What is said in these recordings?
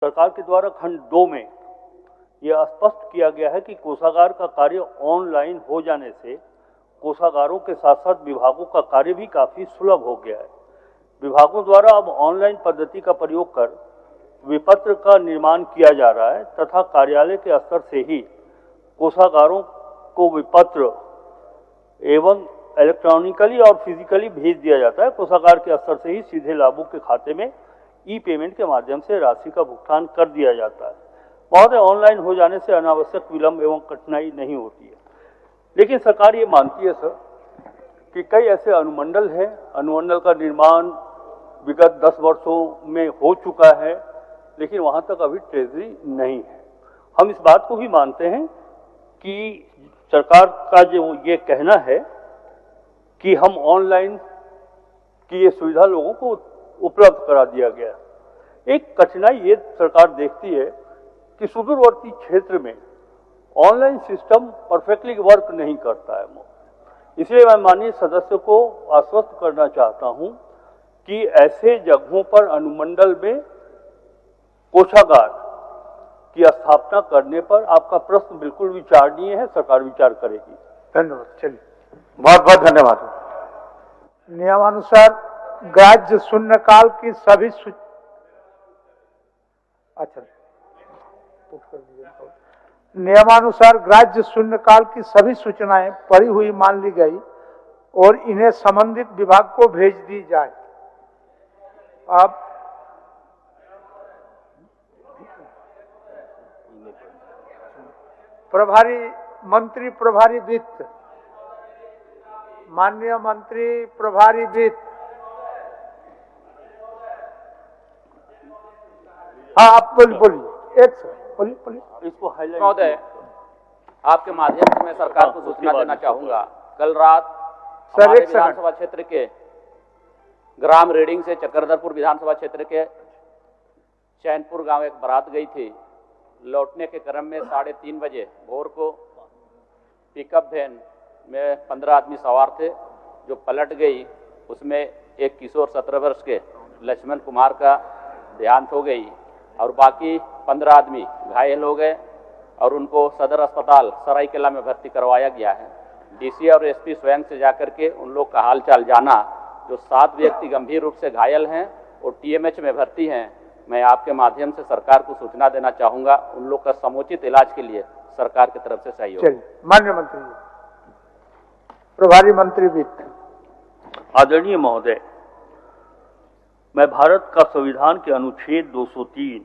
सरकार के द्वारा खंड 2 में यह स्पष्ट किया गया है कि कोषागार का कार्य ऑनलाइन हो जाने से कोषागारों के साथ साथ विभागों का कार्य भी काफी सुलभ हो गया है। विभागों द्वारा अब ऑनलाइन पद्धति का प्रयोग कर विपत्र का निर्माण किया जा रहा है तथा कार्यालय के स्तर से ही कोषागारों को विपत्र एवं इलेक्ट्रॉनिकली और फिजिकली भेज दिया जाता है। कोषागार के स्तर से ही सीधे लाभुक के खाते में ई पेमेंट के माध्यम से राशि का भुगतान कर दिया जाता है। महोदय, ऑनलाइन हो जाने से अनावश्यक विलंब एवं कठिनाई नहीं होती है। लेकिन सरकार ये मानती है सर कि कई ऐसे अनुमंडल हैं, अनुमंडल का निर्माण विगत 10 वर्षों में हो चुका है लेकिन वहां तक अभी ट्रेजरी नहीं है। हम इस बात को भी मानते हैं कि सरकार का जो ये कहना है कि हम ऑनलाइन की ये सुविधा लोगों को उपलब्ध करा दिया गया। एक कठिनाई ये सरकार देखती है कि सुदूरवर्ती क्षेत्र में ऑनलाइन सिस्टम परफेक्टली वर्क नहीं करता है। इसलिए मैं माननीय सदस्य को आश्वस्त करना चाहता हूं कि ऐसे जगहों पर अनुमंडल में कोषागार की स्थापना करने पर आपका प्रश्न बिल्कुल विचारणीय है, सरकार विचार करेगी। धन्यवाद। चलिए, बहुत बहुत धन्यवाद। नियमानुसार ग्राह्य शून्यकाल की सभी नियमानुसार ग्राह्य शून्यकाल की सभी सूचनाएं पढ़ी हुई मान ली गई और इन्हें संबंधित विभाग को भेज दी जाए। अब प्रभारी मंत्री प्रभारी वित्त, माननीय मंत्री प्रभारी वित्त, हाँ आप बोलिए। एक बोलिए इसको हाईलाइट। महोदय, आपके माध्यम से मैं सरकार को सूचना देना चाहूंगा। कल रात हमारे विधानसभा क्षेत्र के ग्राम रेडिंग से चक्रधरपुर विधानसभा क्षेत्र के चैनपुर गांव एक बारात गई थी। लौटने के क्रम में 3:30 बजे भोर को पिकअप वैन में 15 आदमी सवार थे जो पलट गई। उसमें एक किशोर 17 वर्ष के लक्ष्मण कुमार का देहांत हो गई और बाकी 15 आदमी घायल हो गए और उनको सदर अस्पताल सरायकेला में भर्ती करवाया गया है। डीसी और एसपी स्वयं से जाकर के उन लोग का हालचाल जाना। जो 7 व्यक्ति गंभीर रूप से घायल हैं और टीएमएच में भर्ती हैं। मैं आपके माध्यम से सरकार को सूचना देना चाहूंगा, उन लोग का समुचित इलाज के लिए सरकार की तरफ से सहयोग। माननीय मंत्री प्रभारी मंत्री वित्त। आदरणीय महोदय, मैं भारत का संविधान के अनुच्छेद 203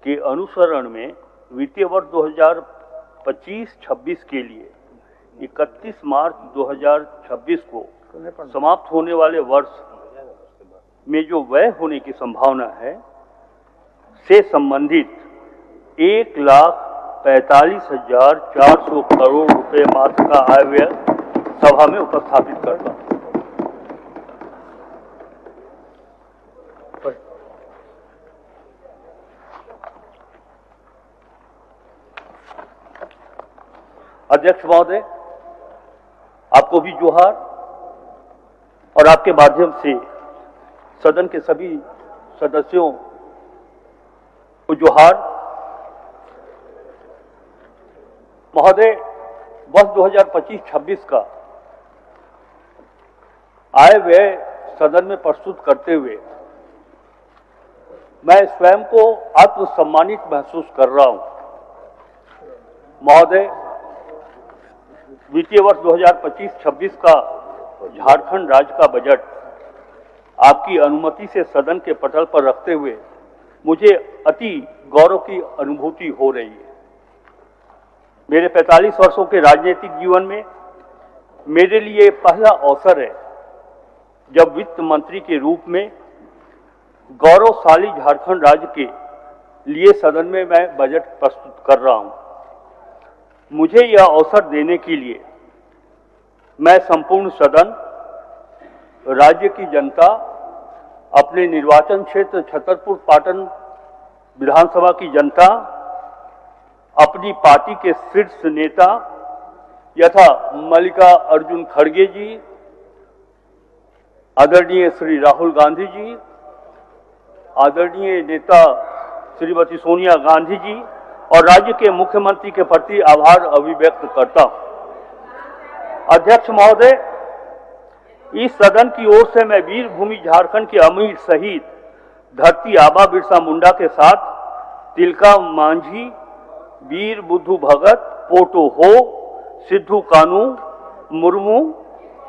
के अनुसरण में वित्तीय वर्ष 2025-26 के लिए 31 मार्च 2026 को समाप्त होने वाले वर्ष में जो व्यय होने की संभावना है से संबंधित 1,45,400 करोड़ रुपए मात्र का आय व्यय सभा में उपस्थापित करता हूं। अध्यक्ष महोदय, आपको भी जोहार और आपके माध्यम से सदन के सभी सदस्यों को जोहार। महोदय, वर्ष 2025-26 का आय व्यय सदन में प्रस्तुत करते हुए मैं स्वयं को आत्मसम्मानित महसूस कर रहा हूं। महोदय, वित्तीय वर्ष 2025-26 का झारखंड राज्य का बजट आपकी अनुमति से सदन के पटल पर रखते हुए मुझे अति गौरव की अनुभूति हो रही है। मेरे 45 वर्षों के राजनीतिक जीवन में मेरे लिए पहला अवसर है जब वित्त मंत्री के रूप में गौरवशाली झारखंड राज्य के लिए सदन में मैं बजट प्रस्तुत कर रहा हूं। मुझे यह अवसर देने के लिए मैं संपूर्ण सदन, राज्य की जनता, अपने निर्वाचन क्षेत्र छतरपुर पाटन विधानसभा की जनता, अपनी पार्टी के शीर्ष नेता यथा मल्लिकार्जुन खड़गे जी, आदरणीय श्री राहुल गांधी जी, आदरणीय नेता श्रीमती सोनिया गांधी जी और राज्य के मुख्यमंत्री के प्रति आभार अभिव्यक्त करता हूं। अध्यक्ष महोदय, इस सदन की ओर से मैं वीर भूमि झारखंड के अमीर शहीद धरती आबा बिरसा मुंडा के साथ तिलका मांझी, वीर बुद्धू भगत, पोटो हो, सिद्धू कानू मुर्मू,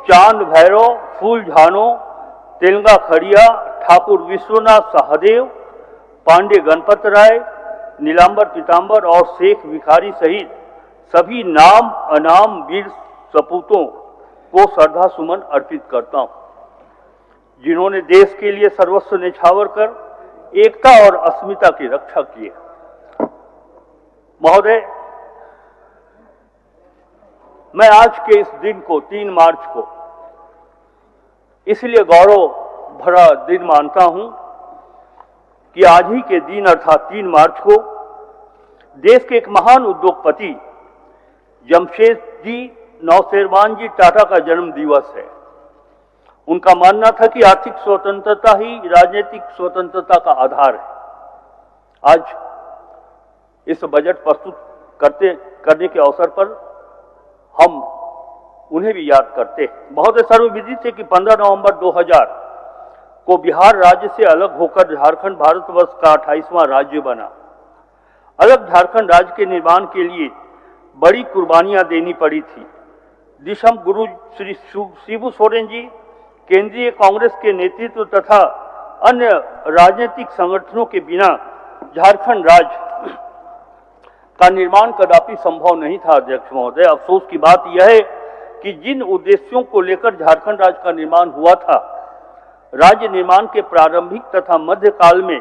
चांद भैरव, फूल झानो, तेलंगा खड़िया, ठाकुर विश्वनाथ सहदेव, पांडे गणपत राय, नीलांबर पीतांबर और शेख भिखारी सहित सभी नाम अनाम वीर सपूतों को श्रद्धा सुमन अर्पित करता हूं, जिन्होंने देश के लिए सर्वस्व न्यौछावर कर एकता और अस्मिता की रक्षा की है। महोदय, मैं आज के इस दिन को 3 मार्च को इसलिए गौरव भरा दिन मानता हूं कि आज ही के दिन अर्थात 3 मार्च को देश के एक महान उद्योगपति जमशेदजी नौशेरवान जी टाटा का जन्म दिवस है। उनका मानना था कि आर्थिक स्वतंत्रता ही राजनीतिक स्वतंत्रता का आधार है। आज इस बजट प्रस्तुत करने के अवसर पर हम उन्हें भी याद करते हैं। महोदय, सर्वविदित है कि 15 नवंबर 2000 को बिहार राज्य से अलग होकर झारखंड भारतवर्ष का 28वां राज्य बना। अलग झारखंड राज्य के निर्माण के लिए बड़ी कुर्बानियां देनी पड़ी थी। दिशम गुरु श्री शिबू सोरेन जी, केंद्रीय कांग्रेस के नेतृत्व तथा अन्य राजनीतिक संगठनों के बिना झारखंड राज्य का निर्माण कदापि संभव नहीं था। अध्यक्ष महोदय, अफसोस की बात यह है कि जिन उद्देश्यों को लेकर झारखंड राज्य का निर्माण हुआ था, राज्य निर्माण के प्रारंभिक तथा मध्यकाल में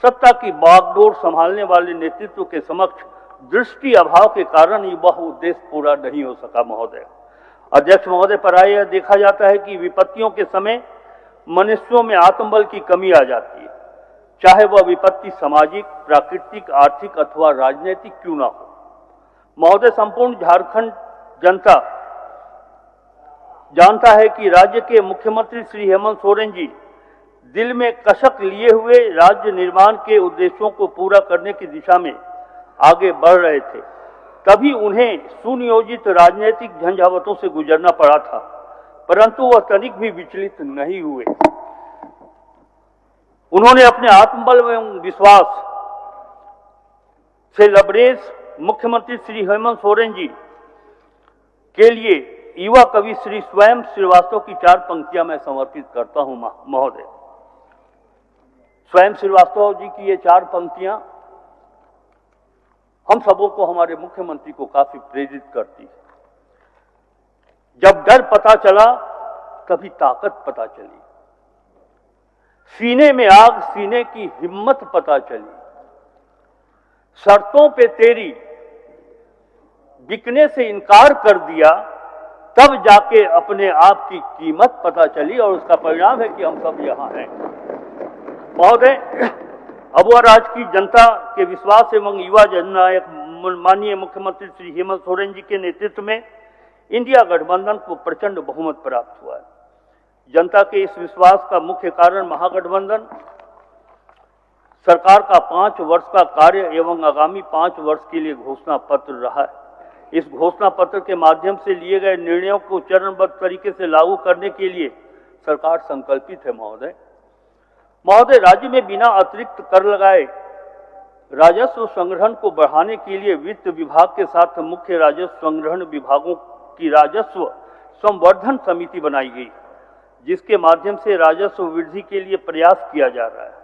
सत्ता की बागडोर संभालने वाले नेतृत्व के समक्ष दृष्टि अभाव के कारण ही वह उद्देश्य पूरा नहीं हो सका। महोदय, अध्यक्ष महोदय, प्रायः देखा जाता है कि विपत्तियों के समय मनुष्यों में आत्मबल की कमी आ जाती है, चाहे वह विपत्ति सामाजिक, प्राकृतिक, आर्थिक अथवा राजनीतिक क्यों ना हो। महोदय, संपूर्ण झारखंड जनता जानता है कि राज्य के मुख्यमंत्री श्री हेमंत सोरेन जी दिल में कसक लिए हुए राज्य निर्माण के उद्देश्यों को पूरा करने की दिशा में आगे बढ़ रहे थे। तभी उन्हें सुनियोजित राजनीतिक झंझावतों से गुजरना पड़ा था, परंतु वह तनिक भी विचलित नहीं हुए। उन्होंने अपने आत्मबल एवं विश्वास से लबरेज मुख्यमंत्री श्री हेमंत सोरेन जी के लिए युवा कवि श्री स्वयं श्रीवास्तव की 4 पंक्तियां मैं समर्पित करता हूं। महोदय, स्वयं श्रीवास्तव जी की ये 4 पंक्तियां हम सबों को, हमारे मुख्यमंत्री को काफी प्रेरित करती है। जब डर पता चला तभी ताकत पता चली, सीने में आग सीने की हिम्मत पता चली, शर्तों पे तेरी बिकने से इनकार कर दिया, तब जाके अपने आप की कीमत पता चली और उसका परिणाम है कि हम सब यहां हैं। महोदय, अबुआ राज्य की जनता के विश्वास एवं युवा जननायक माननीय मुख्यमंत्री श्री हेमंत सोरेन जी के नेतृत्व में इंडिया गठबंधन को प्रचंड बहुमत प्राप्त हुआ है। जनता के इस विश्वास का मुख्य कारण महागठबंधन सरकार का 5 वर्ष का कार्य एवं आगामी 5 वर्ष के लिए घोषणा पत्र रहा है। इस घोषणा पत्र के माध्यम से लिए गए निर्णयों को चरणबद्ध तरीके से लागू करने के लिए सरकार संकल्पित है। महोदय, राज्य में बिना अतिरिक्त कर लगाए राजस्व संग्रहण को बढ़ाने के लिए वित्त विभाग के साथ मुख्य राजस्व संग्रहण विभागों की राजस्व संवर्धन समिति बनाई गई, जिसके माध्यम से राजस्व वृद्धि के लिए प्रयास किया जा रहा है।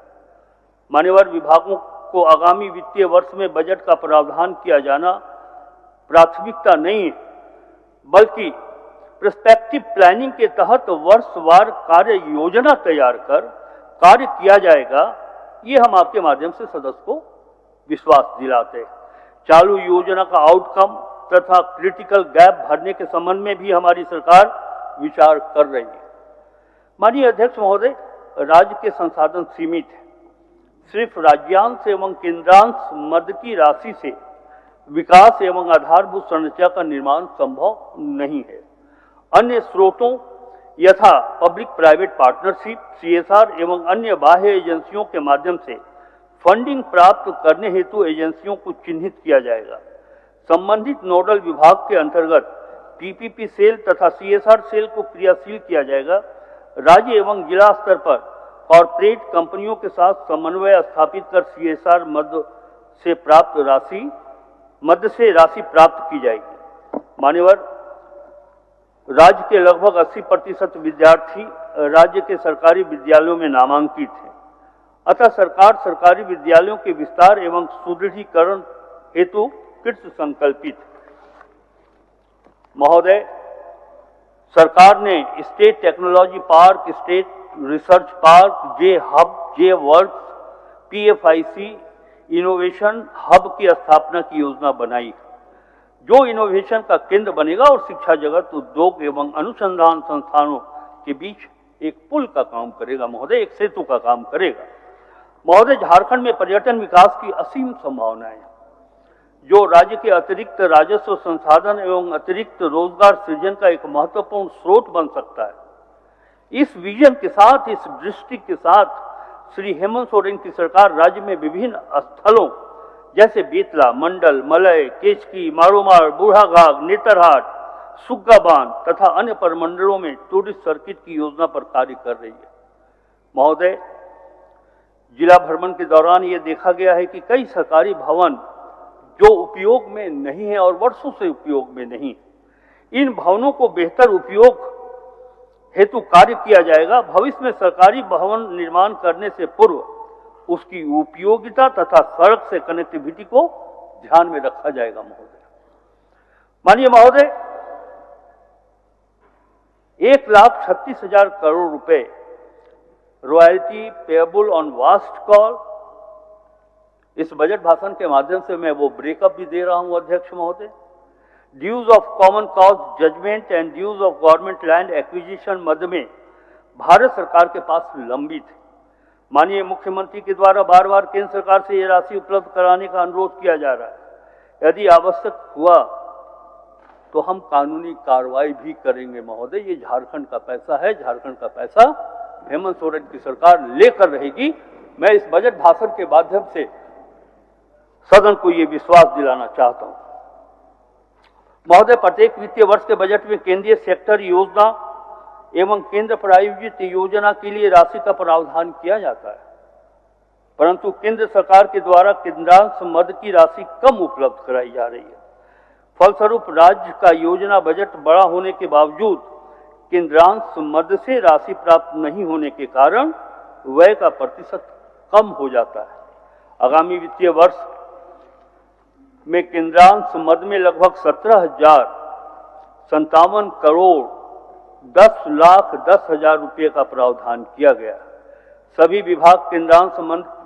मान्यवर विभागों को आगामी वित्तीय वर्ष में बजट का प्रावधान किया जाना प्राथमिकता नहीं है, बल्कि प्रोस्पेक्टिव प्लानिंग के तहत वर्षवार कार्य योजना तैयार कर कार्य किया जाएगा। ये हम आपके माध्यम से सदस्य को विश्वास दिलाते हैं। चालू योजना का आउटकम तथा क्रिटिकल गैप भरने के संबंध में भी हमारी सरकार विचार कर रही है। माननीय अध्यक्ष महोदय, राज्य के संसाधन सीमित है। सिर्फ राज्यांश एवं केंद्रांश मद की राशि से विकास एवं आधारभूत संरचना का निर्माण संभव नहीं है। अन्य स्रोतों यथा पब्लिक प्राइवेट पार्टनरशिप, CSR एवं अन्य बाह्य एजेंसियों के माध्यम से फंडिंग प्राप्त करने हेतु एजेंसियों को चिन्हित किया जाएगा। संबंधित नोडल विभाग के अंतर्गत पीपीपी सेल तथा सीएसआर सेल को क्रियाशील किया जाएगा। राज्य एवं जिला स्तर पर कॉर्पोरेट कंपनियों के साथ समन्वय स्थापित कर सीएसआर मद से राशि प्राप्त की जाएगी। मान्यवर, राज्य के लगभग 80% विद्यार्थी राज्य के सरकारी विद्यालयों में नामांकित हैं। अतः सरकार सरकारी विद्यालयों के विस्तार एवं सुदृढ़ीकरण हेतु कृत संकल्पित है। महोदय, सरकार ने state technology park, state research park, J hub, J works, PFIC innovation hub की स्थापना की योजना बनाई है, जो इनोवेशन का केंद्र बनेगा और शिक्षा जगत, उद्योग एवं अनुसंधान संस्थानों के बीच एक पुल का काम करेगा। महोदय, एक सेतु का काम करेगा। महोदय, झारखंड में पर्यटन विकास की असीम संभावनाएं हैं, जो राज्य के अतिरिक्त राजस्व संसाधन एवं अतिरिक्त रोजगार सृजन का एक महत्वपूर्ण स्रोत बन सकता है। इस विजन के साथ, इस दृष्टि के साथ श्री हेमंत सोरेन की सरकार राज्य में विभिन्न स्थलों जैसे बेतला, मंडल, मलय, केचकी, मारोमार, बूढ़ाघाट, नेतरहाट, सुग्गा बांध तथा अन्य प्रमंडलों में टूरिस्ट सर्किट की योजना पर कार्य कर रही है। महोदय, जिला भ्रमण के दौरान ये देखा गया है कि कई सरकारी भवन जो उपयोग में नहीं है और वर्षों से उपयोग में नहीं, इन भवनों को बेहतर उपयोग हेतु कार्य किया जाएगा। भविष्य में सरकारी भवन निर्माण करने से पूर्व उसकी उपयोगिता तथा सड़क से कनेक्टिविटी को ध्यान में रखा जाएगा। महोदय, माननीय महोदय, 1,36,000 करोड़ रुपए royalty payable on vast call, इस बजट भाषण के माध्यम से मैं वो ब्रेकअप भी दे रहा हूं अध्यक्ष महोदय। Dues of common cause judgement and dues of government land acquisition मद में भारत सरकार के पास लंबित है। माननीय मुख्यमंत्री के द्वारा बार बार केंद्र सरकार से यह राशि उपलब्ध कराने का अनुरोध किया जा रहा है। यदि आवश्यक हुआ तो हम कानूनी कार्रवाई भी करेंगे। महोदय, ये झारखंड का पैसा है, झारखंड का पैसा हेमंत सोरेन की सरकार लेकर रहेगी। मैं इस बजट भाषण के माध्यम से सदन को ये विश्वास दिलाना चाहता हूं। महोदय, प्रत्येक वित्तीय वर्ष के बजट में केंद्रीय सेक्टर योजना एवं केंद्र प्रायोजित योजना के लिए राशि का प्रावधान किया जाता है, परंतु केंद्र सरकार के द्वारा केंद्रांश मद की राशि कम उपलब्ध कराई जा रही है। फलस्वरूप राज्य का योजना बजट बड़ा होने के बावजूद केंद्रांश मद से राशि प्राप्त नहीं होने के कारण व्यय का प्रतिशत कम हो जाता है। आगामी वित्तीय वर्ष में केंद्रांश मद में लगभग 17,057 करोड़ 10,10,000 रुपये का प्रावधान किया गया। सभी विभाग केंद्रांश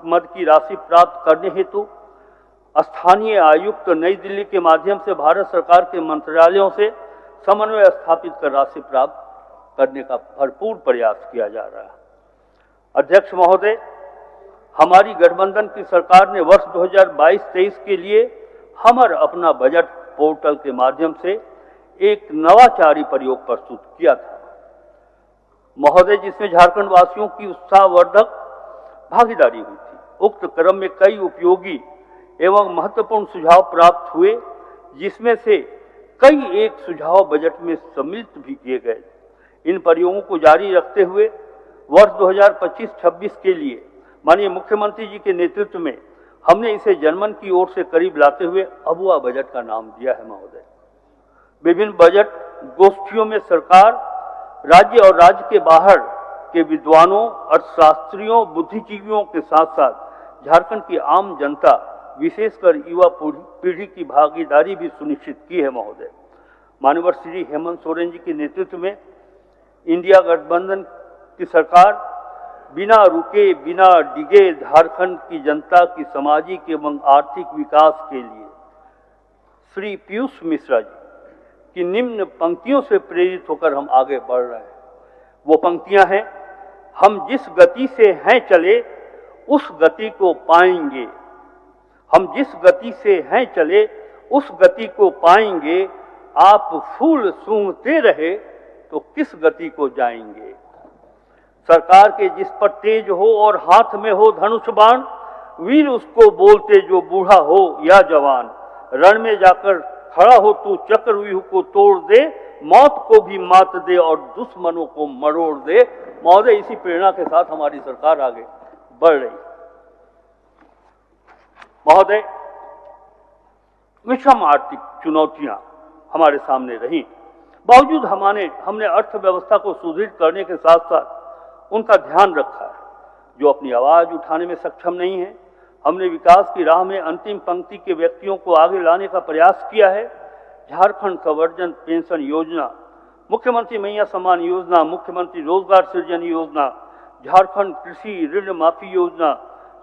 मद की राशि प्राप्त करने हेतु स्थानीय आयुक्त नई दिल्ली के माध्यम से भारत सरकार के मंत्रालयों से समन्वय स्थापित कर राशि प्राप्त करने का भरपूर प्रयास किया जा रहा है। अध्यक्ष महोदय, हमारी गठबंधन की सरकार ने वर्ष 2022-23 के लिए हमर अपना बजट पोर्टल के माध्यम से एक नवाचारी प्रयोग प्रस्तुत किया था। महोदय, जिसमें झारखंड वासियों की उत्साहवर्धक भागीदारी हुई थी। उक्त क्रम में कई उपयोगी एवं महत्वपूर्ण सुझाव प्राप्त हुए, जिसमें से कई एक सुझाव बजट में सम्मिलित भी किए गए। इन प्रयोगों को जारी रखते हुए वर्ष 2025-26 के लिए माननीय मुख्यमंत्री जी के नेतृत्व में हमने इसे जनमन की ओर से करीब लाते हुए अबुआ बजट का नाम दिया है। महोदय, विभिन्न बजट गोष्ठियों में सरकार, राज्य और राज्य के बाहर के विद्वानों, अर्थशास्त्रियों, बुद्धिजीवियों के साथ साथ झारखंड की आम जनता, विशेषकर युवा पीढ़ी की भागीदारी भी सुनिश्चित की है। महोदय, माननीय श्री हेमंत सोरेन जी के नेतृत्व में इंडिया गठबंधन की सरकार बिना रुके बिना डिगे झारखंड की जनता की सामाजिक एवं आर्थिक विकास के लिए श्री पीयूष मिश्रा जी की निम्न पंक्तियों से प्रेरित होकर हम आगे बढ़ रहे हैं। वो पंक्तियां हैं, हम जिस गति से हैं चले उस गति को पाएंगे, हम जिस गति से हैं चले उस गति को पाएंगे, आप फूल सूंघते रहे तो किस गति को जाएंगे। सरकार के जिस पर तेज हो और हाथ में हो धनुष बाण, वीर उसको बोलते जो बूढ़ा हो या जवान, रण में जाकर खड़ा हो तू चक्रव्यूह को तोड़ दे, मौत को भी मात दे और दुश्मनों को मरोड़ दे। महोदय, इसी प्रेरणा के साथ हमारी सरकार आगे बढ़ रही। महोदय, विषम आर्थिक चुनौतियां हमारे सामने रही, बावजूद हमने अर्थव्यवस्था को सुदृढ़ करने के साथ साथ उनका ध्यान रखा है। जो अपनी आवाज उठाने में सक्षम नहीं है, हमने विकास की राह में अंतिम पंक्ति के व्यक्तियों को आगे लाने का प्रयास किया है। झारखंड संवर्धन पेंशन योजना, मुख्यमंत्री मैया सम्मान योजना, मुख्यमंत्री रोजगार सृजन योजना, झारखंड कृषि ऋण माफी योजना,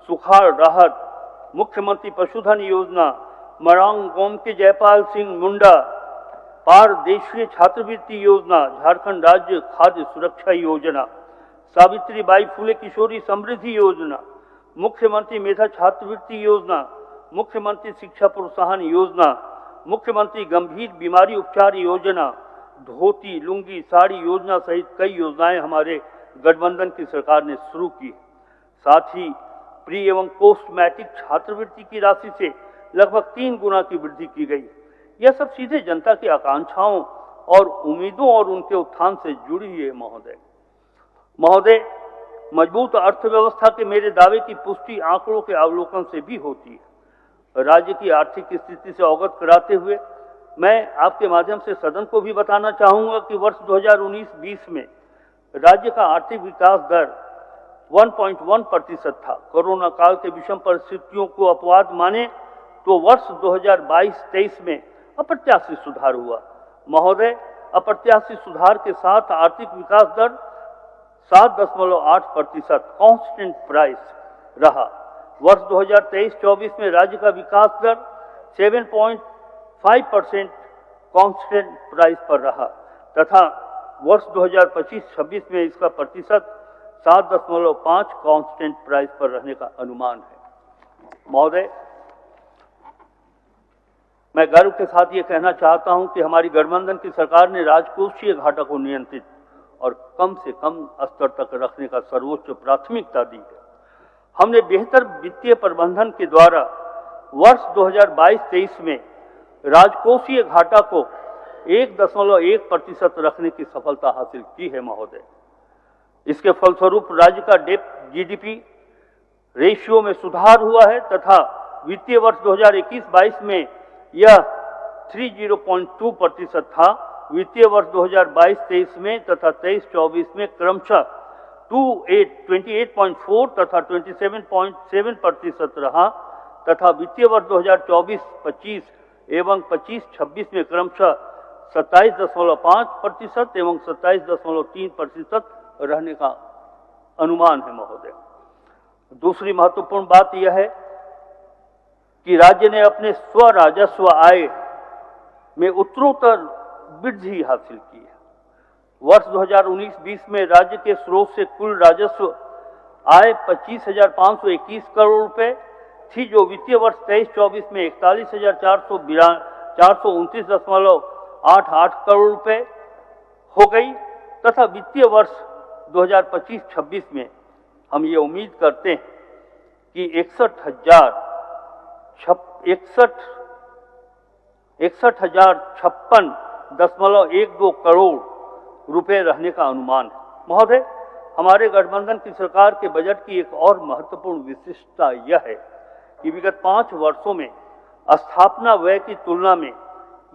सुखाड़ राहत, मुख्यमंत्री पशुधन योजना, मरांग गोम के जयपाल सिंह मुंडा पारदेशीय छात्रवृत्ति योजना, झारखंड राज्य खाद्य सुरक्षा योजना, सावित्रीबाई फुले किशोरी समृद्धि योजना, मुख्यमंत्री मेधा छात्रवृत्ति योजना, मुख्यमंत्री शिक्षा प्रोत्साहन योजना, मुख्यमंत्री गंभीर बीमारी उपचार योजना, धोती लुंगी साड़ी योजना सहित कई योजनाएं हमारे गठबंधन की सरकार ने शुरू की। साथ ही प्री एवं पोस्ट मैट्रिक छात्रवृत्ति की राशि से लगभग 3 गुना की वृद्धि की गई। यह सब सीधे जनता की आकांक्षाओं और उम्मीदों और उनके उत्थान से जुड़ी है। महोदय, मजबूत अर्थव्यवस्था के मेरे दावे की पुष्टि आंकड़ों के अवलोकन से भी होती है। राज्य की आर्थिक स्थिति से अवगत कराते हुए मैं आपके माध्यम से सदन को भी बताना चाहूंगा कि वर्ष 2019-20 में राज्य का आर्थिक विकास दर 1.1% था। कोरोना काल के विषम परिस्थितियों को अपवाद माने तो वर्ष 2022-23 में अप्रत्याशित सुधार हुआ। महोदय, अप्रत्याशित सुधार के साथ आर्थिक विकास दर 7.8% कांस्टेंट प्राइस रहा। वर्ष 2023-24 में राज्य का विकास दर 7.5% कांस्टेंट प्राइस पर रहा तथा वर्ष 2025-26 में इसका प्रतिशत 7.5 कांस्टेंट प्राइस पर रहने का अनुमान है। महोदय, मैं गर्व के साथ ये कहना चाहता हूं कि हमारी गठबंधन की सरकार ने राजकोषीय घाटा को नियंत्रित और कम से कम स्तर तक रखने का सर्वोच्च प्राथमिकता दी है। हमने बेहतर वित्तीय प्रबंधन के द्वारा वर्ष 2022-23 में राजकोषीय घाटा को 1.1% रखने की सफलता हासिल की है। महोदय, इसके फलस्वरूप राज्य का डेट जीडीपी रेशियो में सुधार हुआ है तथा वित्तीय वर्ष 2021-22 में यह 30.2% था। वित्तीय वर्ष 2022-23 में तथा 23-24 में क्रमशः 28.4 तथा 27.7% रहा तथा वित्तीय वर्ष 2024-25 एवं 25-26 में क्रमशः 27.5% एवं 27.3% रहने का अनुमान है। महोदय, दूसरी महत्वपूर्ण बात यह है कि राज्य ने अपने स्व राजस्व आय में उत्तरोत्तर वृद्धि हासिल की है। वर्ष 2019-20 में राज्य के स्रोत से कुल राजस्व आय 25,521 करोड़ रुपए थी, जो वित्तीय वर्ष 23-24 में 41,429.88 करोड़ रुपए हो गई तथा वित्तीय वर्ष 2025-26 में हम ये उम्मीद करते हैं कि 61,056.12 करोड़ रुपए रहने का अनुमान है। महोदय, हमारे गठबंधन की सरकार के बजट की एक और महत्वपूर्ण विशिष्टता यह है कि विगत 5 वर्षों में स्थापना व्यय की तुलना में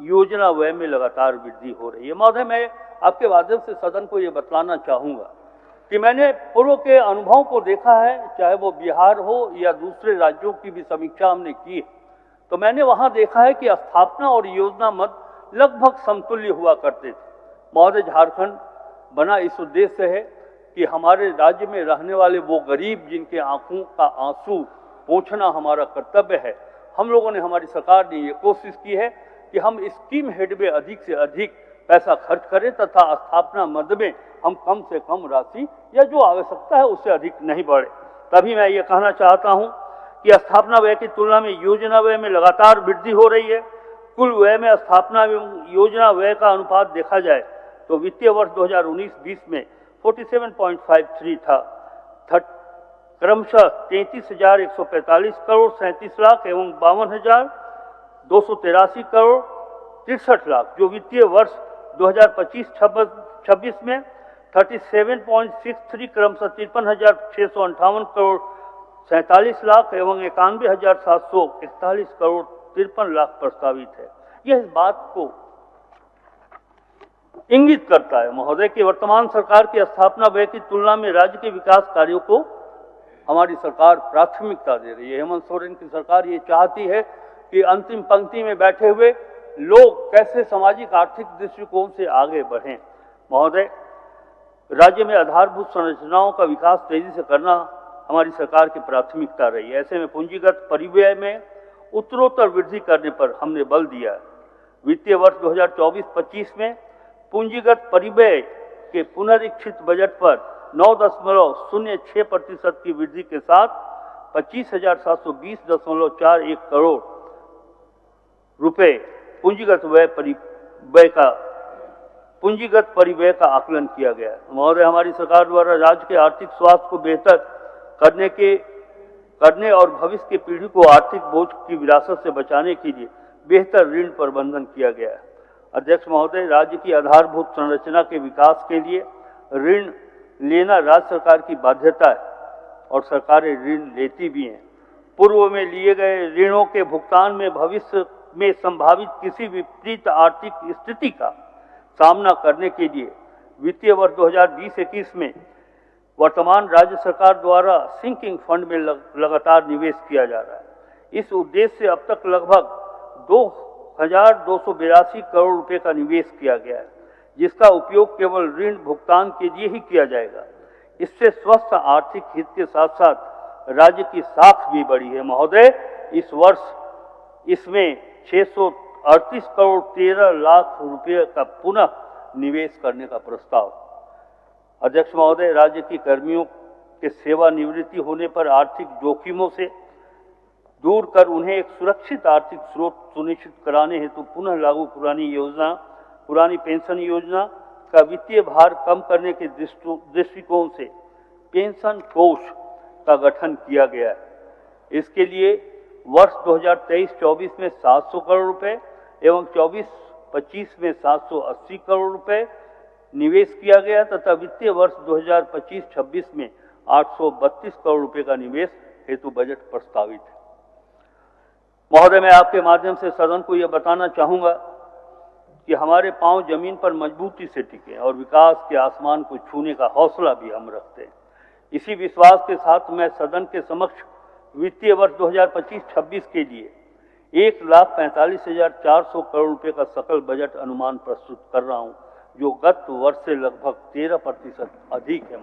योजना व्यय में लगातार वृद्धि हो रही है। महोदय, मैं आपके माध्यम से सदन को ये बतलाना चाहूँगा कि मैंने पूर्व के अनुभवों को देखा है, चाहे वो बिहार हो या दूसरे राज्यों की भी समीक्षा हमने की है, तो मैंने वहाँ देखा है कि स्थापना और योजना मद लगभग समतुल्य हुआ करते थे। महोदय, झारखंड बना इस उद्देश्य से है कि हमारे राज्य में रहने वाले वो गरीब जिनके आंखों का आंसू पोंछना हमारा कर्तव्य है, हम लोगों ने, हमारी सरकार ने ये कोशिश की है कि हम स्कीम हेड में अधिक से अधिक पैसा खर्च करें तथा स्थापना मद में हम कम से कम राशि या जो आवश्यकता है उससे अधिक नहीं बढ़े। तभी मैं ये कहना चाहता हूँ कि स्थापना व्यय की तुलना में योजना व्यय में लगातार वृद्धि हो रही है। कुल व्यय में स्थापना एवं योजना व्यय का अनुपात देखा जाए तो वित्तीय वर्ष 2019-20 में 47.53 था, क्रमशः 33,145 करोड़ 37 लाख एवं 52,283 करोड़ 63 लाख, जो वित्तीय वर्ष 2025-26 में 37.63 क्रमशः 53,658 करोड़ 47 लाख एवं 91,741 करोड़ 53 लाख प्रस्तावित है। यह इस बात को इंगित करता है महोदय कि वर्तमान सरकार की स्थापना व्यय की तुलना में राज्य के विकास कार्यों को हमारी सरकार प्राथमिकता दे रही है। हेमंत सोरेन की सरकार ये चाहती है कि अंतिम पंक्ति में बैठे हुए लोग कैसे सामाजिक आर्थिक दृष्टिकोण से आगे बढ़ें। महोदय, राज्य में आधारभूत संरचनाओं का विकास तेजी से करना हमारी सरकार की प्राथमिकता रही है। ऐसे में पूंजीगत परिव्यय में उत्तरोत्तर वृद्धि करने पर हमने बल दिया है। वित्तीय वर्ष 2024-25 में पूंजीगत परिव्यय के पुनरीक्षित बजट पर 9.06% की वृद्धि के साथ 25,720.41 करोड़ रुपए पूंजीगत परिव्यय का आकलन किया गया है। महोदय, हमारी सरकार द्वारा राज्य के आर्थिक स्वास्थ्य को बेहतर करने और भविष्य की पीढ़ी को आर्थिक बोझ की विरासत से बचाने के लिए बेहतर ऋण प्रबंधन किया गया है। अध्यक्ष महोदय, राज्य की आधारभूत संरचना के विकास के लिए ऋण लेना राज्य सरकार की बाध्यता है और सरकारें ऋण लेती भी हैं। पूर्व में लिए गए ऋणों के भुगतान में भविष्य में संभावित किसी विपरीत आर्थिक स्थिति का सामना करने के लिए वित्तीय वर्ष 2020-21 में वर्तमान राज्य सरकार द्वारा सिंकिंग फंड में लगातार निवेश किया जा रहा है। इस उद्देश्य से अब तक लगभग 2,282 करोड़ रुपए का निवेश किया गया है, जिसका उपयोग केवल ऋण भुगतान के लिए ही किया जाएगा। इससे स्वस्थ आर्थिक हित के साथ साथ राज्य की साख भी बढ़ी है। महोदय, इस वर्ष इसमें 638 करोड़ 13 लाख रुपए का पुनः निवेश करने का प्रस्ताव। अध्यक्ष महोदय, राज्य की कर्मियों के सेवानिवृत्ति होने पर आर्थिक जोखिमों से दूर कर उन्हें एक सुरक्षित आर्थिक स्रोत सुनिश्चित कराने हेतु पुनः लागू पुरानी पेंशन योजना का वित्तीय भार कम करने के दृष्टिकोण से पेंशन कोष का गठन किया गया है। इसके लिए वर्ष 2023-24 में 700 करोड़ रुपए एवं 24-25 में 780 करोड़ रुपए निवेश किया गया तथा वित्तीय वर्ष 2025-26 में 832 करोड़ रुपए का निवेश हेतु बजट प्रस्तावित है। महोदय, मैं आपके माध्यम से सदन को यह बताना चाहूंगा कि हमारे पांव जमीन पर मजबूती से टिके और विकास के आसमान को छूने का हौसला भी हम रखते हैं। इसी विश्वास के साथ मैं सदन के समक्ष वित्तीय वर्ष 2025-26 के लिए 1,45,400 करोड़ रुपए का सकल बजट अनुमान प्रस्तुत कर रहा हूं, जो गत वर्ष से लगभग 13% अधिक है।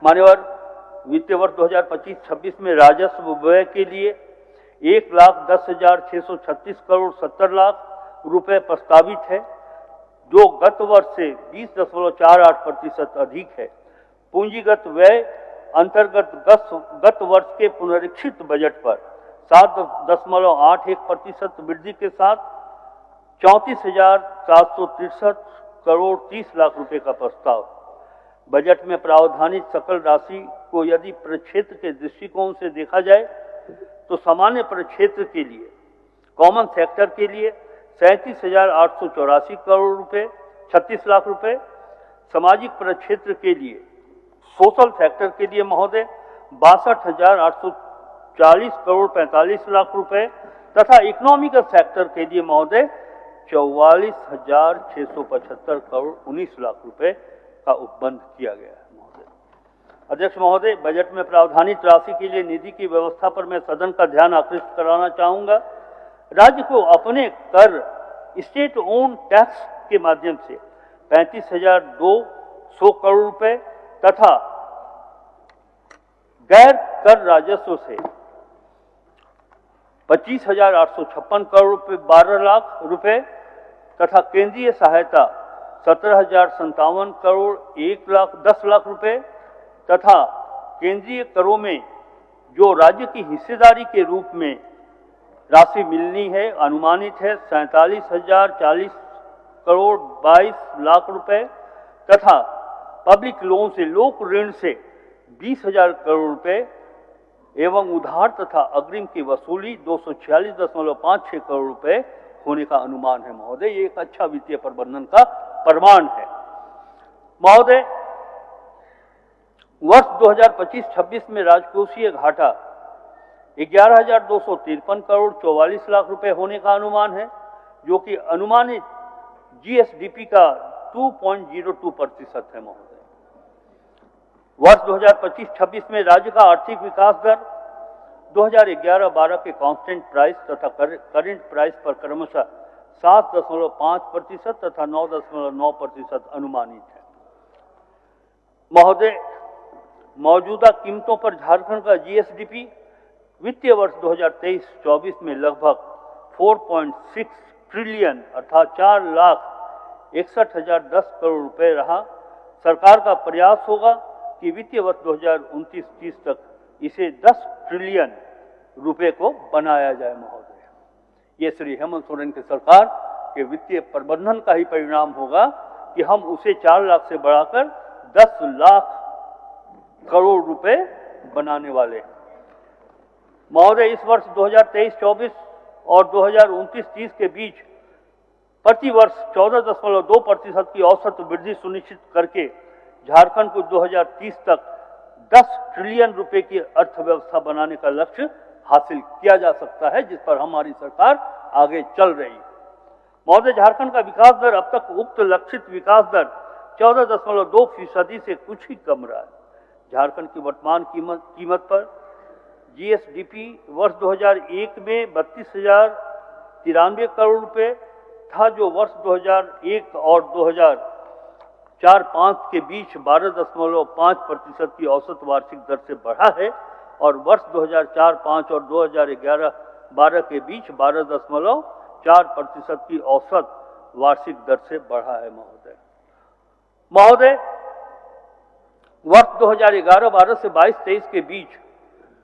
मान्यवर, वित्तीय वर्ष 2025-26 में राजस्व व्यय के लिए 1,10,636 करोड़ 70 लाख रुपए प्रस्तावित है, जो गत वर्ष से 20.48% अधिक है। पूंजीगत व्यय अंतर्गत गत वर्ष के पुनरीक्षित बजट पर 7.81% वृद्धि के साथ 34,763 करोड़ 30 लाख रुपए का प्रस्ताव। बजट में प्रावधानित सकल राशि को यदि प्रक्षेत्र के दृष्टिकोण से देखा जाए तो सामान्य प्रक्षेत्र के लिए कॉमन सेक्टर के लिए 37,884 करोड़ रुपए 36 लाख रुपए, सामाजिक प्रक्षेत्र के लिए सोशल सेक्टर के लिए महोदय 62,840 करोड़ 45 लाख रुपए तथा इकोनॉमिकल सेक्टर के लिए महोदय 44,675 करोड़ 19 लाख रुपए का उपबंध किया गया है। महोदय, अध्यक्ष महोदय, बजट में प्रावधानित राशि के लिए निधि की व्यवस्था पर मैं सदन का ध्यान आकृष्ट कराना चाहूंगा। राज्य को अपने कर स्टेट ओन टैक्स के माध्यम से 35,200 करोड़ रुपए तथा गैर कर राजस्व से 25,856 करोड़ रुपए 12 लाख रुपए तथा केंद्रीय सहायता 17,057 करोड़ 10 लाख रुपए तथा केंद्रीय करों में जो राज्य की हिस्सेदारी के रूप में राशि मिलनी है अनुमानित है 47,040 करोड़ 22 लाख रुपए तथा पब्लिक लोन से लोक ऋण से 20,000 करोड़ रुपए एवं उधार तथा अग्रिम की वसूली 246.56 करोड़ रुपए होने का अनुमान है महोदय। ये एक अच्छा वित्तीय प्रबंधन का प्रमाण है महोदय। वर्ष 2025-26 में राजकोषीय घाटा 11,253 करोड़ 44 लाख रुपए होने का अनुमान है, जो कि अनुमानित जीएसडीपी का 2.02% है महोदय। वर्ष 2025-26 में राज्य का आर्थिक विकास दर 2011-12 के कांस्टेंट प्राइस तथा करेंट प्राइस पर क्रमशः 7.5% तथा 9.9% अनुमानित है महोदय। मौजूदा कीमतों पर झारखंड का जीएसडीपी वित्तीय वर्ष 2023-24 में लगभग 4.6 ट्रिलियन अर्थात 4,61,010 करोड़ रुपए रहा। सरकार का प्रयास होगा कि वित्तीय वर्ष 2029-30 तक इसे 10 ट्रिलियन रुपए को बनाया जाए महोदय। ये श्री हेमंत सोरेन की सरकार के वित्तीय प्रबंधन का ही परिणाम होगा कि हम उसे 4 लाख से बढ़ाकर 10 लाख करोड़ रुपए बनाने वाले हैं महोदय। इस वर्ष 2023-24 और 2029-30 के बीच प्रति वर्ष 14.2% की औसत वृद्धि सुनिश्चित करके झारखंड को 2030 तक 10 ट्रिलियन रुपए की अर्थव्यवस्था बनाने का लक्ष्य हासिल किया जा सकता है, जिस पर हमारी सरकार आगे चल रही है महोदय। झारखंड का विकास दर अब तक उक्त लक्षित विकास दर 14.2% से कुछ ही कम रहा है। झारखंड की वर्तमान कीमत पर जीएसडीपी वर्ष 2001 में 32,093 करोड़ रुपए था, जो वर्ष 2001 और 2004-05 के बीच 12.5% की औसत वार्षिक दर से बढ़ा है और वर्ष 2004-05 और 2011-12 के बीच 12.4% की औसत वार्षिक दर से बढ़ा है महोदय। वर्ष 2011-12 से 22-23 के बीच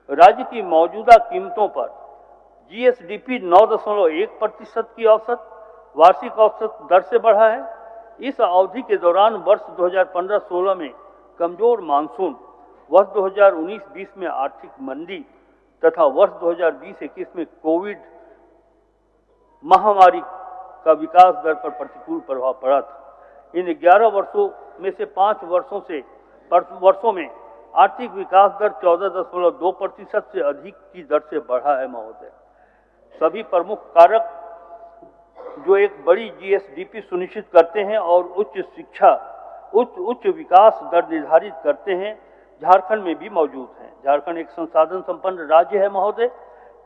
राज्य की मौजूदा कीमतों पर जीएसडीपी 9.1% की औसत वार्षिक औसत दर से बढ़ा है। इस अवधि के दौरान वर्ष 2015-16 में कमजोर मानसून, वर्ष 2019-20 में आर्थिक मंदी तथा वर्ष 2020-21 में कोविड महामारी का विकास दर पर प्रतिकूल प्रभाव पड़ा था। इन 11 वर्षों में से 5 वर्षों में आर्थिक विकास दर 14.2% से अधिक की दर से बढ़ा है महोदय। सभी प्रमुख कारक जो एक बड़ी जीएसडीपी सुनिश्चित करते हैं और उच्च विकास दर निर्धारित करते हैं, झारखंड में भी मौजूद हैं। झारखंड एक संसाधन संपन्न राज्य है महोदय।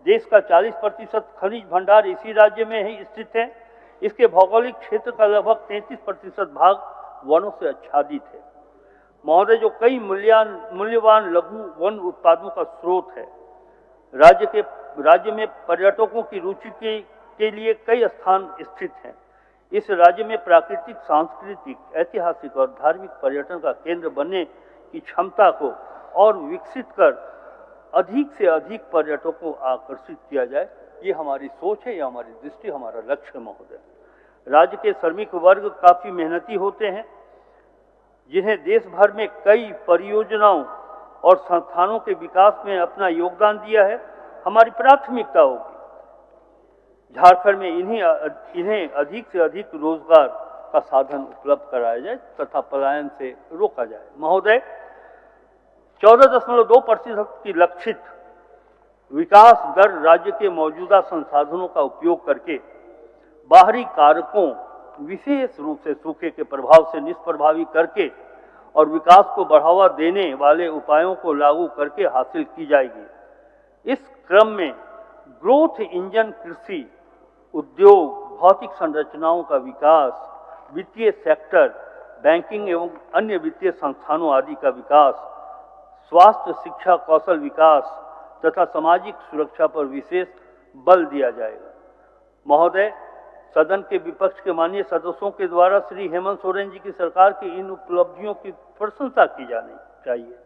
देश का 40% खनिज भंडार इसी राज्य में ही स्थित है। इसके भौगोलिक क्षेत्र का लगभग 33% भाग वनों से आच्छादित है महोदय, जो कई मूल्यवान लघु वन उत्पादों का स्रोत है। राज्य में पर्यटकों की रुचि के लिए कई स्थान स्थित हैं। इस राज्य में प्राकृतिक, सांस्कृतिक, ऐतिहासिक और धार्मिक पर्यटन का केंद्र बनने की क्षमता को और विकसित कर अधिक से अधिक पर्यटकों को आकर्षित किया जाए, ये हमारी सोच है, ये हमारी दृष्टि, हमारा लक्ष्य है महोदय। राज्य के श्रमिक वर्ग काफी मेहनती होते हैं, जिन्हें देश भर में कई परियोजनाओं और संस्थानों के विकास में अपना योगदान दिया है। हमारी प्राथमिकता होगी झारखंड में इन्हें अधिक से अधिक रोजगार का साधन उपलब्ध कराया जाए तथा पलायन से रोका जाए महोदय। 14.2% की लक्षित विकास दर राज्य के मौजूदा संसाधनों का उपयोग करके बाहरी कारकों, विशेष रूप से सूखे के प्रभाव से निष्प्रभावी करके और विकास को बढ़ावा देने वाले उपायों को लागू करके हासिल की जाएगी। इस क्रम में ग्रोथ इंजन कृषि, उद्योग, भौतिक संरचनाओं का विकास, वित्तीय सेक्टर, बैंकिंग एवं अन्य वित्तीय संस्थानों आदि का विकास, स्वास्थ्य, शिक्षा, कौशल विकास तथा सामाजिक सुरक्षा पर विशेष बल दिया जाएगा महोदय। सदन के विपक्ष के माननीय सदस्यों के द्वारा श्री हेमंत सोरेन जी की सरकार की इन उपलब्धियों की प्रशंसा की जानी चाहिए।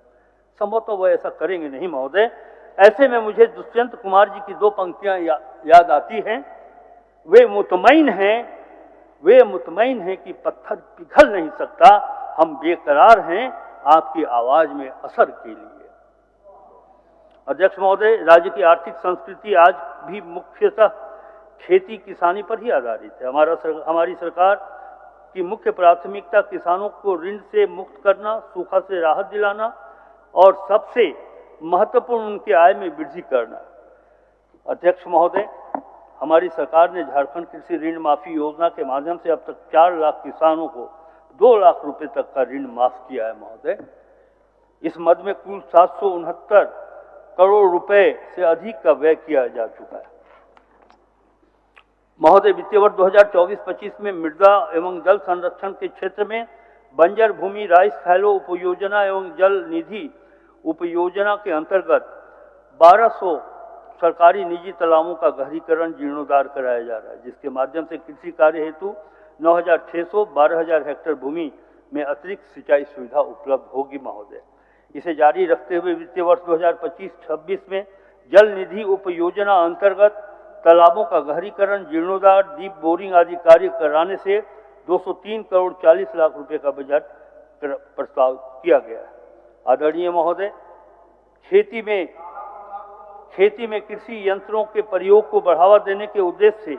संभवतः वह ऐसा करेंगे नहीं महोदय। ऐसे में मुझे दुष्यंत कुमार जी की 2 पंक्तियां याद आती हैं। वे मुतमईन हैं कि पत्थर पिघल नहीं सकता, हम बेकरार हैं आपकी आवाज में असर के लिए। अध्यक्ष महोदय, राज्य की आर्थिक संस्कृति आज भी मुख्यतः खेती किसानी पर ही आधारित है। हमारी सरकार की मुख्य प्राथमिकता किसानों को ऋण से मुक्त करना, सूखा से राहत दिलाना और सबसे महत्वपूर्ण उनकी आय में वृद्धि करना। अध्यक्ष महोदय, हमारी सरकार ने झारखंड कृषि ऋण माफी योजना के माध्यम से अब तक 4 लाख किसानों को 2 लाख रुपए तक का ऋण माफ किया है महोदय। इस मद में कुल 769 करोड़ रुपए से अधिक का व्यय किया जा चुका है। महोदय, वित्तीय वर्ष 2024-25 में मृदा एवं जल संरक्षण के क्षेत्र में बंजर भूमि राइस फैलो उपयोजना एवं जल निधि उपयोजना के अंतर्गत 1200 सरकारी निजी तालाबों का गहरीकरण जीर्णोद्धार कराया जा रहा है, जिसके माध्यम से कृषि कार्य हेतु 9,600 12,000 हेक्टेयर भूमि में अतिरिक्त सिंचाई सुविधा उपलब्ध होगी महोदय। इसे जारी रखते हुए वित्तीय वर्ष 2025-26 में जल निधि उपयोजना अंतर्गत तालाबों का गहरीकरण, जीर्णोद्धार, डीप बोरिंग आदि कार्य कराने से 203 करोड़ 40 लाख रुपए का बजट प्रस्ताव किया गया है। आदरणीय महोदय, खेती में कृषि यंत्रों के प्रयोग को बढ़ावा देने के उद्देश्य से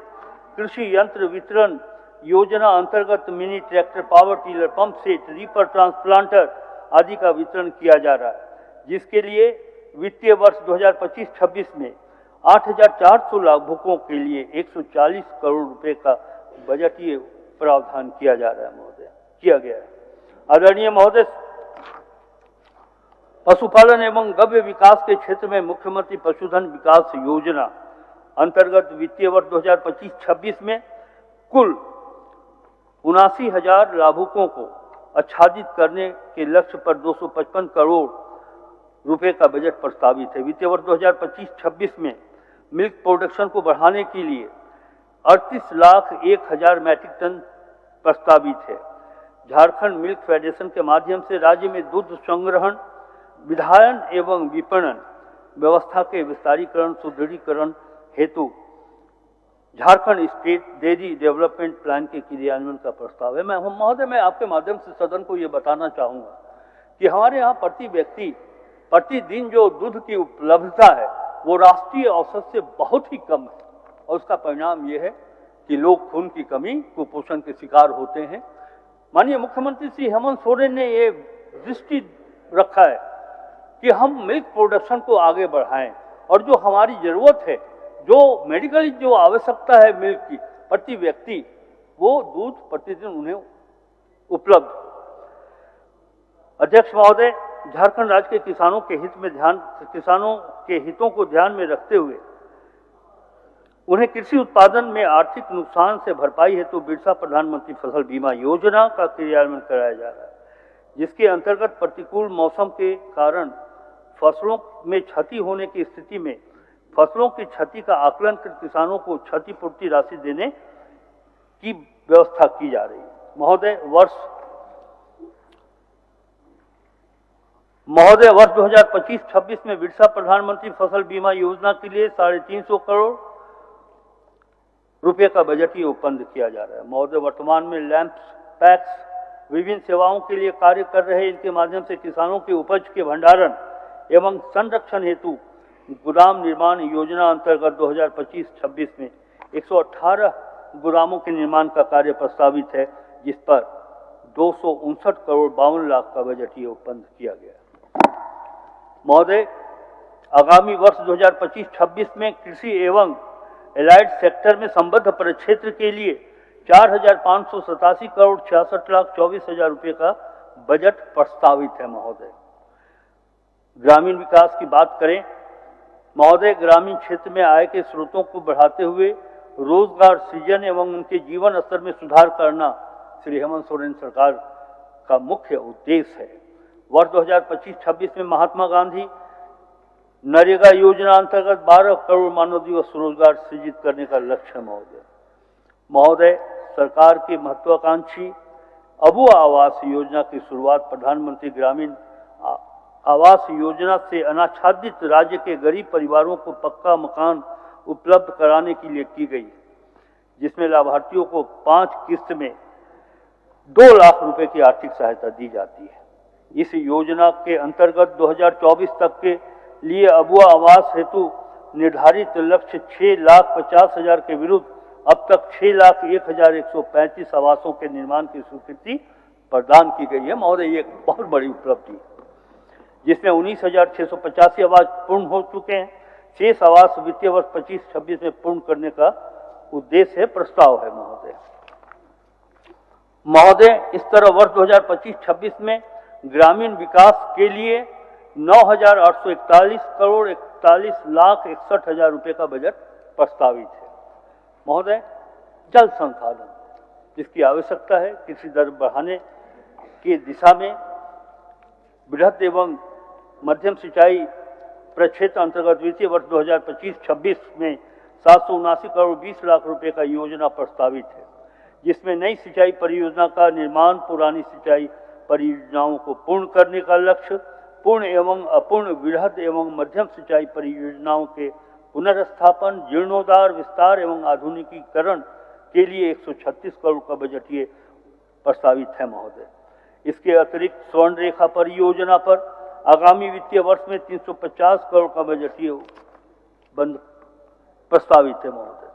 कृषि यंत्र वितरण योजना अंतर्गत mini tractor, power tiller, pump set, reaper, transplanter आदि का वितरण किया जा रहा है, जिसके लिए वित्तीय वर्ष 2025-26 में 8,400 लाभुकों के लिए 140 करोड़ रुपए का बजटीय प्रावधान किया जा रहा है महोदय, किया गया है। आदरणीय महोदय, पशुपालन एवं गव्य विकास के क्षेत्र में मुख्यमंत्री पशुधन विकास योजना अंतर्गत वित्तीय वर्ष 2025-26 में कुल 79,000 लाभुकों को आच्छादित करने के लक्ष्य पर 255 करोड़ रुपए का बजट प्रस्तावित है। वित्तीय वर्ष 2025-26 में मिल्क प्रोडक्शन को बढ़ाने के लिए 38,01,000 मैट्रिक टन प्रस्तावित है। झारखंड मिल्क फेडरेशन के माध्यम से राज्य में दूध संग्रहण, विधायन एवं विपणन व्यवस्था के विस्तारीकरण, सुदृढ़ीकरण हेतु Jharkhand state dairy development plan के क्रियान्वयन का प्रस्ताव है। महोदय, मैं आपके माध्यम से सदन को ये बताना चाहूँगा कि हमारे यहाँ प्रति व्यक्ति प्रतिदिन जो दूध की उपलब्धता है वो राष्ट्रीय औसत से बहुत ही कम है, और उसका परिणाम ये है कि लोग खून की कमी, कुपोषण के शिकार होते हैं। माननीय मुख्यमंत्री श्री हेमंत सोरेन ने ये दृष्टि रखा है कि हम मिल्क प्रोडक्शन को आगे बढ़ाएं, और जो हमारी जरूरत है, जो मेडिकली जो आवश्यकता है मिल्क की प्रति व्यक्ति, वो दूध प्रतिदिन उन्हें उपलब्ध। अध्यक्ष महोदय, झारखंड राज्य के किसानों के हितों को ध्यान में रखते हुए उन्हें कृषि उत्पादन में आर्थिक नुकसान से भरपाई हेतु बिरसा प्रधानमंत्री फसल बीमा योजना का क्रियान्वयन कराया जा रहा है, जिसके अंतर्गत प्रतिकूल मौसम के कारण फसलों में क्षति होने की स्थिति में फसलों की क्षति का आकलन कर किसानों को क्षतिपूर्ति राशि देने की व्यवस्था की जा रही है। महोदय, वर्ष 2025-26 में बिरसा प्रधानमंत्री फसल बीमा योजना के लिए 350 करोड़ रुपए का बजटीय उपबंध किया जा रहा है। महोदय, वर्तमान में लैंप्स, पैक्स विभिन्न सेवाओं के लिए कार्य कर रहे, इनके माध्यम से किसानों की उपज के भंडारण एवं संरक्षण हेतु गोदाम निर्माण योजना अंतर्गत 2025-26 में 118 गोदामों के निर्माण का कार्य प्रस्तावित है, जिस पर 259 करोड़ 52 लाख का बजटीय उपबंध किया गया। महोदय, आगामी वर्ष 2025-26 में कृषि एवं एलाइड सेक्टर में संबद्ध परिक्षेत्र के लिए 4,587 करोड़ 66,24,000 रुपये का बजट प्रस्तावित है। महोदय, ग्रामीण विकास की बात करें महोदय, ग्रामीण क्षेत्र में आय के स्रोतों को बढ़ाते हुए रोजगार सृजन एवं उनके जीवन स्तर में सुधार करना श्री हेमंत सोरेन सरकार का मुख्य उद्देश्य है। वर्ष 2025-26 में महात्मा गांधी नरेगा योजना अंतर्गत 12 करोड़ मानव दिवस रोजगार सृजित करने का लक्ष्य है। महोदय, सरकार की महत्वाकांक्षी अबू आवास योजना की शुरुआत प्रधानमंत्री ग्रामीण आवास योजना से अनाच्छादित राज्य के गरीब परिवारों को पक्का मकान उपलब्ध कराने के लिए की गई, जिसमें लाभार्थियों को 5 किस्त में 2 लाख रुपए की आर्थिक सहायता दी जाती है। इस योजना के अंतर्गत 2024 तक के लिए अबुआ आवास हेतु निर्धारित लक्ष्य 6,50,000 के विरुद्ध अब तक 6,01,135 आवासों के निर्माण की स्वीकृति प्रदान की गई है। महोदय, ये एक बहुत बड़ी उपलब्धि है, जिसमें 19,685 आवास पूर्ण हो चुके हैं। शेष आवास वित्तीय वर्ष 25-26 में पूर्ण करने का उद्देश्य है, प्रस्ताव है। महोदय, इस तरह वर्ष 2025-26 में ग्रामीण विकास के लिए 9,841 करोड़ 41,61,000 रुपए का बजट प्रस्तावित है। महोदय, जल संसाधन जिसकी आवश्यकता है, कृषि दर बढ़ाने की दिशा में बृहद एवं मध्यम सिंचाई प्रक्षेत्र अंतर्गत वित्तीय वर्ष 2025-26 में 779 करोड़ 20 लाख रुपए का योजना प्रस्तावित है, जिसमें नई सिंचाई परियोजना का निर्माण, पुरानी सिंचाई परियोजनाओं को पूर्ण करने का लक्ष्य, पूर्ण एवं अपूर्ण बृहद एवं मध्यम सिंचाई परियोजनाओं के पुनर्स्थापन, जीर्णोद्धार, विस्तार एवं आधुनिकीकरण के लिए 136 करोड़ का बजट ये प्रस्तावित है। महोदय, इसके अतिरिक्त स्वर्ण रेखा परियोजना पर आगामी वित्तीय वर्ष में 350 करोड़ का बजट ये प्रस्तावित है। महोदय,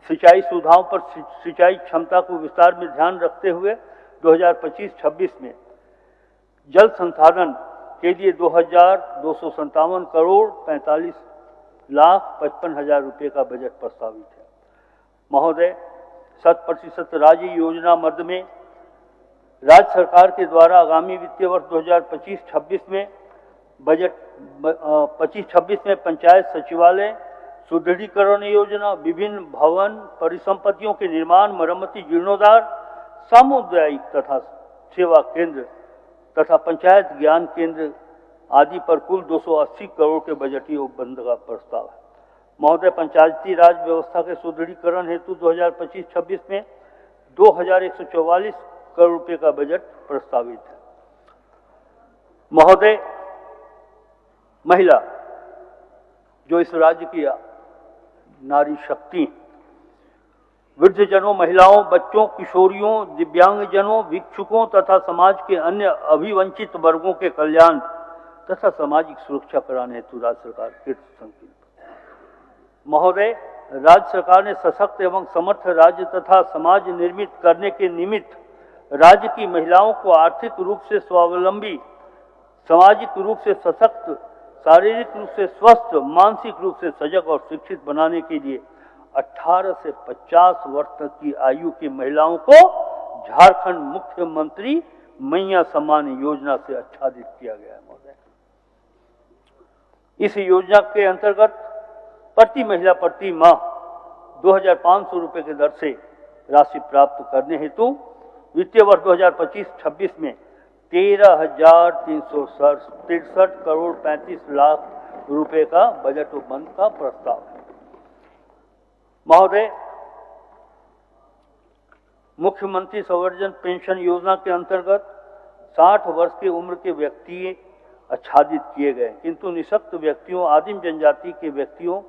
सिंचाई सुविधाओं पर सिंचाई क्षमता को विस्तार में ध्यान रखते हुए 2025-26 में जल संसाधन के लिए 2,257 करोड़ 45,55,000 रुपए का बजट प्रस्तावित है। महोदय, 100% राज्य योजना मद में राज्य सरकार के द्वारा आगामी वित्तीय वर्ष 2025-26 में बजट 25-26 में पंचायत सचिवालय सुदृढ़ीकरण योजना, विभिन्न भवन परिसंपत्तियों के निर्माण, मरम्मति, जीर्णोद्धार, सामुदायिक तथा सेवा केंद्र तथा पंचायत ज्ञान केंद्र आदि पर कुल 280 करोड़ के बजटीय उपबंध का प्रस्ताव है। महोदय, पंचायती राज व्यवस्था के सुदृढ़ीकरण हेतु 2025-26 में 2,144 करोड़ रुपए का बजट प्रस्तावित है। महोदय, महिला जो इस राज्य की नारी शक्ति, वृद्धजनों, महिलाओं, बच्चों, किशोरियों, दिव्यांगजनों, भिक्षुकों तथा समाज के अन्य अभिवंचित वर्गों के कल्याण तथा सामाजिक सुरक्षा कराने हेतु राज्य सरकार कृत संकल्प। महोदय, राज्य सरकार ने सशक्त एवं समर्थ राज्य तथा समाज निर्मित करने के निमित्त राज्य की महिलाओं को आर्थिक रूप से स्वावलंबी, सामाजिक रूप से सशक्त, शारीरिक रूप से स्वस्थ, मानसिक रूप से सजग और शिक्षित बनाने के लिए 18 से 50 वर्ष तक की आयु की महिलाओं को झारखंड मुख्यमंत्री मैया सम्मान योजना से आच्छादित किया गया है। महोदय, इस योजना के अंतर्गत प्रति महिला प्रति माह 2,500 रुपए की दर से राशि प्राप्त करने हेतु वित्तीय वर्ष 2025-26 में 13,363 करोड़ 35 लाख रुपए का बजट उपबंध का प्रस्ताव है। महोदय, मुख्यमंत्री संवर्धन पेंशन योजना के अंतर्गत 60 वर्ष की उम्र के व्यक्ति आच्छादित किए गए, किंतु निःशक्त व्यक्तियों, आदिम जनजाति के व्यक्तियों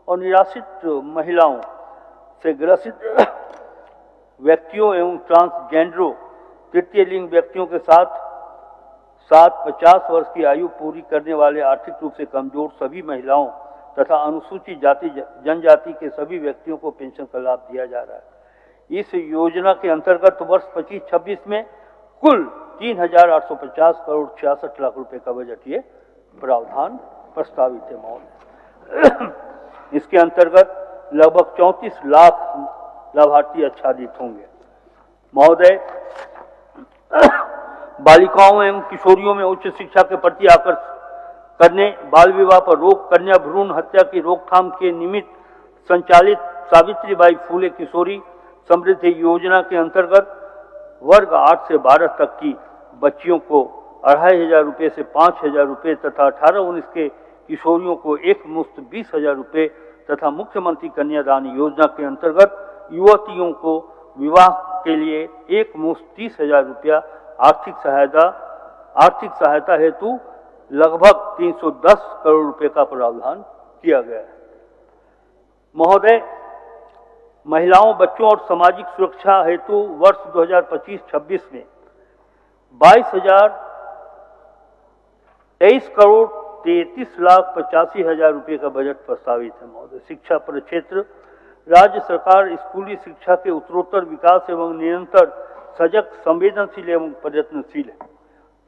और निराश्रित महिलाओं से ग्रसित व्यक्तियों एवं ट्रांसजेंडरों, तृतीय लिंग व्यक्तियों के साथ 50 वर्ष की आयु पूरी करने वाले आर्थिक रूप से कमजोर सभी महिलाओं तथा अनुसूचित जाति जनजाति के सभी व्यक्तियों को पेंशन का लाभ दिया जा रहा है। इस योजना के अंतर्गत वर्ष 25-26 में कुल 3,850 करोड़ 66 लाख रुपए का बजट ये प्रावधान प्रस्तावित है। महोदय, इसके अंतर्गत लगभग 34 लाख लाभार्थी आच्छादित होंगे। महोदय, बालिकाओं एवं किशोरियों में उच्च शिक्षा के प्रति आकर्षित करने, बाल विवाह पर रोक, कन्या भ्रूण हत्या की रोकथाम के निमित्त संचालित सावित्रीबाई फूले किशोरी समृद्धि योजना के अंतर्गत वर्ग 8 से 12 तक की बच्चियों को 2,500 रुपये से 5,000 रुपये तथा 18-19 के किशोरियों को एक मुश्त 20,000 रुपये तथा मुख्यमंत्री कन्यादान योजना के अंतर्गत युवतियों को विवाह के लिए एक मुश्त 30,000 रुपया आर्थिक सहायता हेतु लगभग 310 करोड़ रुपए का प्रावधान किया गया है। महोदय, महिलाओं, बच्चों और सामाजिक सुरक्षा हेतु वर्ष 2025-26 में 23 करोड़ 33,85,000 रुपये का बजट प्रस्तावित है महोदय। शिक्षा परिक्षेत्र, राज्य सरकार स्कूली शिक्षा के उत्तरोत्तर विकास एवं निरंतर सजग, संवेदनशील एवं प्रयत्नशील है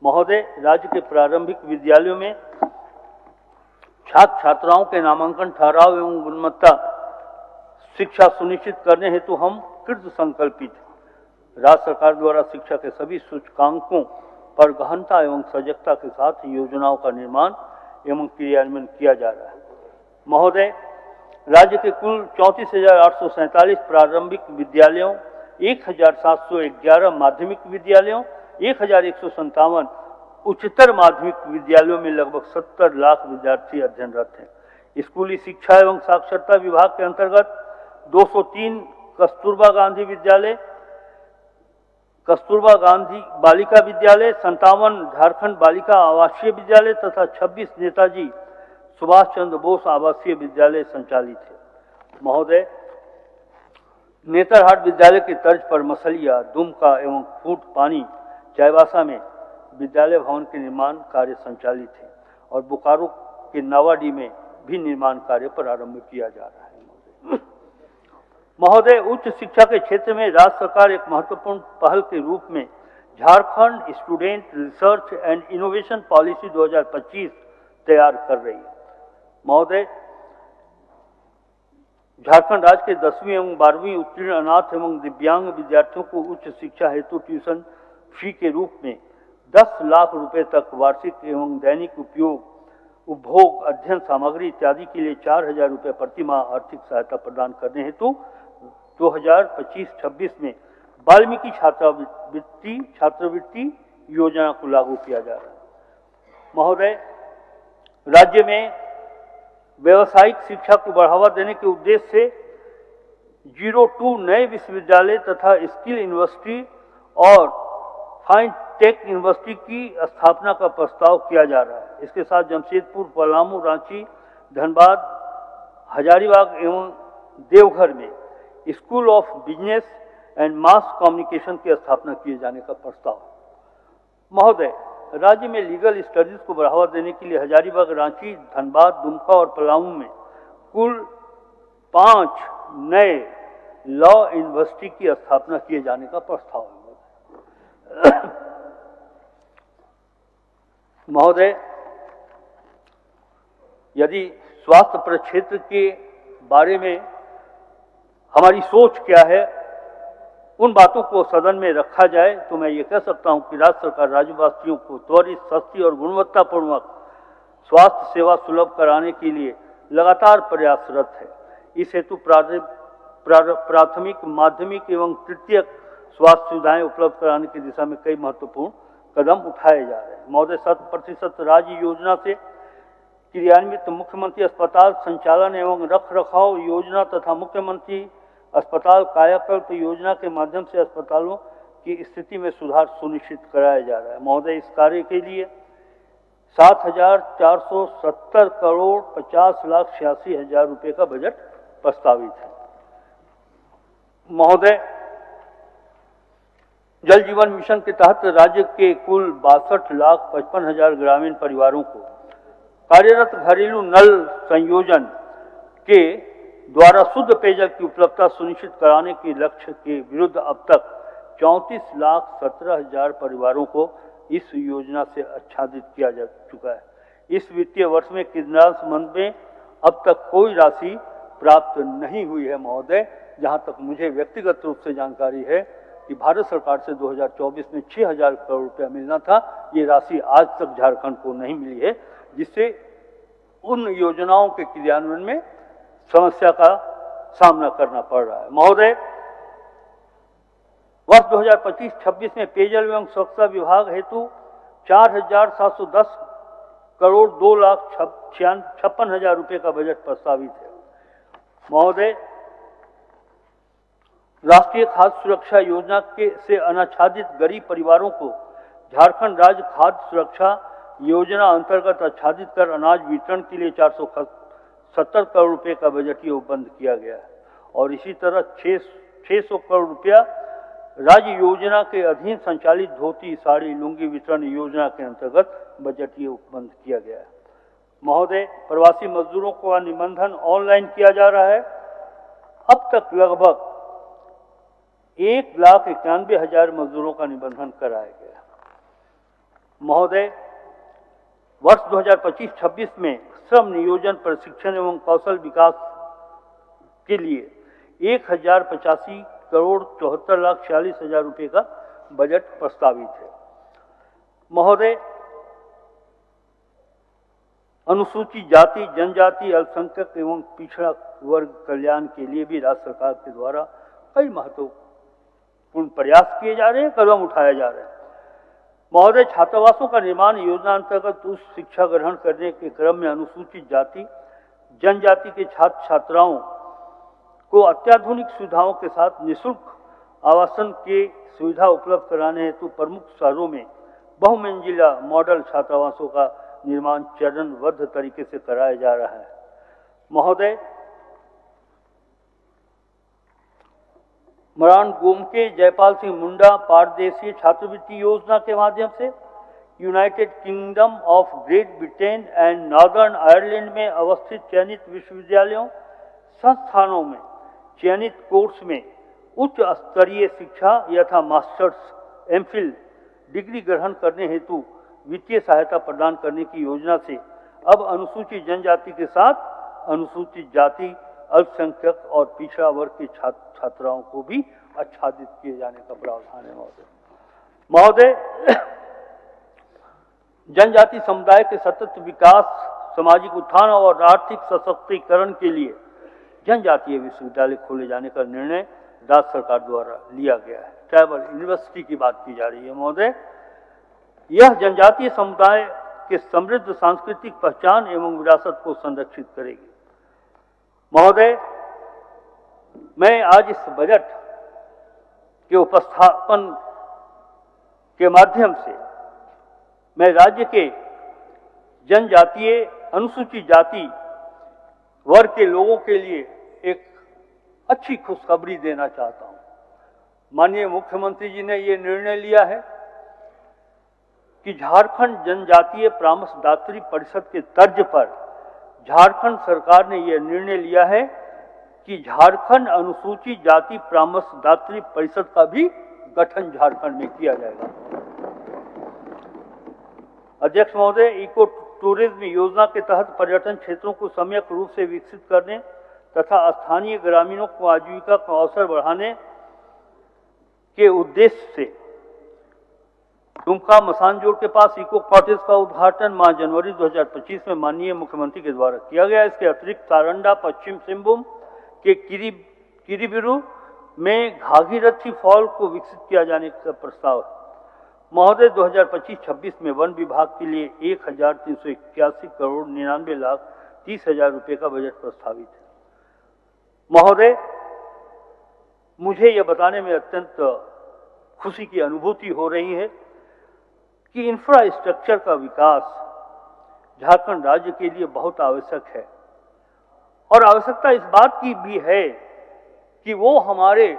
महोदय। राज्य के प्रारंभिक विद्यालयों में छात्र छात्राओं के नामांकन, ठहराव एवं गुणवत्ता शिक्षा सुनिश्चित करने हेतु हम कृत संकल्पित हैं। राज्य सरकार द्वारा शिक्षा के सभी सूचकांकों पर गहनता एवं सजगता के साथ योजनाओं का निर्माण एवं क्रियान्वयन किया जा रहा है महोदय। राज्य के कुल 34,847 प्रारंभिक विद्यालयों, 1,711 माध्यमिक विद्यालयों, 1,157 उच्चतर माध्यमिक विद्यालयों में लगभग 70 लाख विद्यार्थी अध्ययनरत हैं। स्कूली शिक्षा एवं साक्षरता विभाग के अंतर्गत 203 कस्तूरबा गांधी विद्यालय, कस्तूरबा गांधी बालिका विद्यालय, 57 झारखंड बालिका आवासीय विद्यालय तथा 26 नेताजी सुभाष चंद्र बोस आवासीय विद्यालय संचालित है महोदय। नेतरहाट विद्यालय की तर्ज पर मसलिया, दुमका एवं फूट पानी चाईबासा में विद्यालय भवन के निर्माण कार्य संचालित है और बोकारो के नावाडी में भी निर्माण कार्य प्रारंभ किया जा रहा है महोदय। उच्च शिक्षा के क्षेत्र में राज्य सरकार एक महत्वपूर्ण पहल के रूप में Jharkhand student research and innovation policy 2025 तैयार कर रही है महोदय। झारखंड राज्य के 10वीं एवं 12वीं उत्तीर्ण अनाथ एवं दिव्यांग विद्यार्थियों को उच्च शिक्षा हेतु ट्यूशन फी के रूप में 10 लाख रुपए तक वार्षिक एवं दैनिक उपभोग अध्ययन सामग्री इत्यादि के लिए 4,000 रुपये प्रति माह आर्थिक सहायता प्रदान करने हेतु 2025-26 में वाल्मीकि छात्रवृत्ति योजना को लागू किया जा रहा है महोदय। राज्य में व्यावसायिक शिक्षा को बढ़ावा देने के उद्देश्य से 02 नए विश्वविद्यालय तथा स्किल यूनिवर्सिटी और फाइन टेक यूनिवर्सिटी की स्थापना का प्रस्ताव किया जा रहा है। इसके साथ जमशेदपुर, पलामू, रांची, धनबाद, हजारीबाग एवं देवघर में school of business and mass communication की स्थापना किए जाने का प्रस्ताव महोदय। राज्य में लीगल स्टडीज को बढ़ावा देने के लिए हजारीबाग, रांची, धनबाद, दुमका और पलामू में कुल 5 नए लॉ यूनिवर्सिटी की स्थापना किए जाने का प्रस्ताव है महोदय। यदि स्वास्थ्य प्रक्षेत्र के बारे में हमारी सोच क्या है, उन बातों को सदन में रखा जाए तो मैं ये कह सकता हूं कि राज्य सरकार राज्यवासियों को त्वरित, सस्ती और गुणवत्तापूर्वक स्वास्थ्य सेवा सुलभ कराने के लिए लगातार प्रयासरत है। इस हेतु प्राथमिक, माध्यमिक एवं तृतीयक स्वास्थ्य सुविधाएं उपलब्ध कराने की दिशा में कई महत्वपूर्ण कदम उठाए जा रहे हैं महोदय। 100% राज्य योजना से क्रियान्वित मुख्यमंत्री अस्पताल संचालन एवं रखरखाव योजना तथा मुख्यमंत्री अस्पताल कायाकल्प योजना के माध्यम से अस्पतालों की स्थिति में सुधार सुनिश्चित कराया जा रहा है महोदय। इस कार्य के लिए 7,470 करोड़ 50,86,000 रुपये का बजट प्रस्तावित है महोदय। जल जीवन मिशन के तहत राज्य के कुल 62,55,000 ग्रामीण परिवारों को कार्यरत घरेलू नल संयोजन के द्वारा शुद्ध पेयजल की उपलब्धता सुनिश्चित कराने के लक्ष्य के विरुद्ध अब तक 34,17,000 परिवारों को इस योजना से आच्छादित किया जा चुका है। इस वित्तीय वर्ष में किन्नौर संबंध में अब तक कोई राशि प्राप्त नहीं हुई है महोदय। जहां तक मुझे व्यक्तिगत रूप से जानकारी है कि भारत सरकार से 2024 में 6,000 करोड़ रुपया मिलना था, ये राशि आज तक झारखंड को नहीं मिली है, जिससे उन योजनाओं के क्रियान्वयन में समस्या का सामना करना पड़ रहा है महोदय। वर्ष 2025-26 में पेयजल एवं स्वच्छता विभाग हेतु 4,710 करोड़ 2,56,000 रुपये का बजट प्रस्तावित है महोदय। राष्ट्रीय खाद्य सुरक्षा योजना से अनाच्छादित गरीब परिवारों को झारखंड राज्य खाद्य सुरक्षा योजना अंतर्गत आच्छादित कर अनाज वितरण के लिए 470 करोड़ रुपए का बजटीय उपबंध किया गया है और इसी तरह 600 करोड़ रुपया राज्य योजना के अधीन संचालित धोती, साड़ी, लुंगी वितरण योजना के अंतर्गत बजटीय उपबंध किया गया है। महोदय, प्रवासी मजदूरों का निबंधन ऑनलाइन किया जा रहा है। अब तक लगभग 1,91,000 मजदूरों का निबंधन कराया गया। महोदय, वर्ष 2025-26 में श्रम नियोजन, प्रशिक्षण एवं कौशल विकास के लिए 1,085 करोड़ 74,46,000 रुपये का बजट प्रस्तावित है। महोदय, अनुसूचित जाति, जनजाति, अल्पसंख्यक एवं पिछड़ा वर्ग कल्याण के लिए भी राज्य सरकार के द्वारा कई महत्वपूर्ण प्रयास किए जा रहे हैं, कदम उठाए जा रहे हैं। महोदय, छात्रावासों का निर्माण योजना अंतर्गत उच्च शिक्षा ग्रहण करने के क्रम में अनुसूचित जाति, जनजाति के छात्र छात्राओं को अत्याधुनिक सुविधाओं के साथ निःशुल्क आवासन के सुविधा उपलब्ध कराने हेतु प्रमुख शहरों में बहुमंजिला मॉडल छात्रावासों का निर्माण चरणबद्ध तरीके से कराया जा रहा है। महोदय, मरान गोमके जयपाल सिंह मुंडा पारदेशीय छात्रवृत्ति योजना के माध्यम से United kingdom of great Britain and northern Ireland में अवस्थित चयनित विश्वविद्यालयों संस्थानों में चयनित कोर्स में उच्च स्तरीय शिक्षा यथा मास्टर्स, एमफिल डिग्री ग्रहण करने हेतु वित्तीय सहायता प्रदान करने की योजना से अब अनुसूचित जनजाति के साथ अनुसूचित जाति, अल्पसंख्यक और पिछड़ा वर्ग के छात्राओं को भी आच्छादित किए जाने का प्रावधान है। महोदय, जनजाति समुदाय के सतत विकास, सामाजिक उत्थान और आर्थिक सशक्तिकरण के लिए जनजातीय विश्वविद्यालय खोले जाने का निर्णय राज्य सरकार द्वारा लिया गया है। ट्राइबल यूनिवर्सिटी की बात की जा रही है। महोदय, यह जनजातीय समुदाय के समृद्ध सांस्कृतिक पहचान एवं विरासत को संरक्षित करेगी। महोदय, मैं आज इस बजट के उपस्थापन के माध्यम से मैं राज्य के जनजातीय अनुसूचित जाति वर्ग के लोगों के लिए एक अच्छी खुशखबरी देना चाहता हूं। माननीय मुख्यमंत्री जी ने ये निर्णय लिया है कि झारखंड जनजातीय परामर्शदात्री परिषद के तर्ज पर झारखंड सरकार ने यह निर्णय लिया है कि झारखंड अनुसूचित जाति परामर्शदात्री परिषद का भी गठन झारखंड में किया जाएगा। अध्यक्ष महोदय, इको टूरिज्म योजना के तहत पर्यटन क्षेत्रों को सम्यक रूप से विकसित करने तथा स्थानीय ग्रामीणों को आजीविका का अवसर बढ़ाने के उद्देश्य से दुमका मसानजोड़ के पास इको कॉटेज का उद्घाटन माह जनवरी 2025 में माननीय मुख्यमंत्री के द्वारा किया गया। इसके अतिरिक्त सारंडा, पश्चिम सिंहभूम के किरीबिरू में घाघीरथी फॉल को विकसित किया जाने का प्रस्ताव है। महोदय, 2025-26 में वन विभाग के लिए 1,381 करोड़ 99,30,000 रुपये का बजट प्रस्तावित है। महोदय, मुझे यह बताने में अत्यंत खुशी की अनुभूति हो रही है कि इंफ्रास्ट्रक्चर का विकास झारखंड राज्य के लिए बहुत आवश्यक है और आवश्यकता इस बात की भी है कि वो हमारे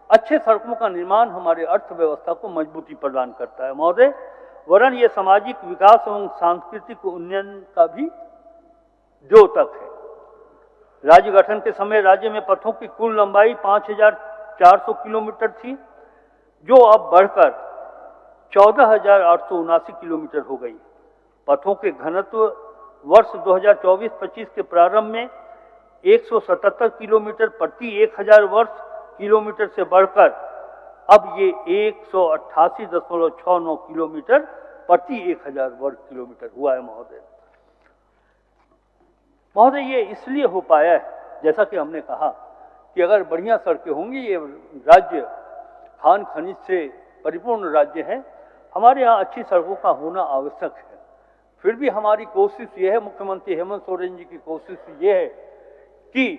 अच्छे सड़कों का निर्माण हमारे अर्थव्यवस्था को मजबूती प्रदान करता है। महोदय, वरन ये सामाजिक विकास एवं सांस्कृतिक उन्नयन का भी द्योतक है। राज्य गठन के समय राज्य में पथों की कुल लंबाई 5,400 किलोमीटर थी, जो अब बढ़कर 14,879 किलोमीटर हो गई। पथों के घनत्व वर्ष 2024-25 के प्रारंभ में 177 किलोमीटर प्रति 1,000 वर्ष किलोमीटर से बढ़कर अब ये 188.69 किलोमीटर प्रति 1,000 वर्ग किलोमीटर हुआ है। महोदय, ये इसलिए हो पाया है, जैसा कि हमने कहा कि अगर बढ़िया सड़कें होंगी, ये राज्य खान खनिज से परिपूर्ण राज्य है, हमारे यहाँ अच्छी सड़कों का होना आवश्यक है। फिर भी हमारी कोशिश ये है, मुख्यमंत्री हेमंत सोरेन जी की कोशिश ये है कि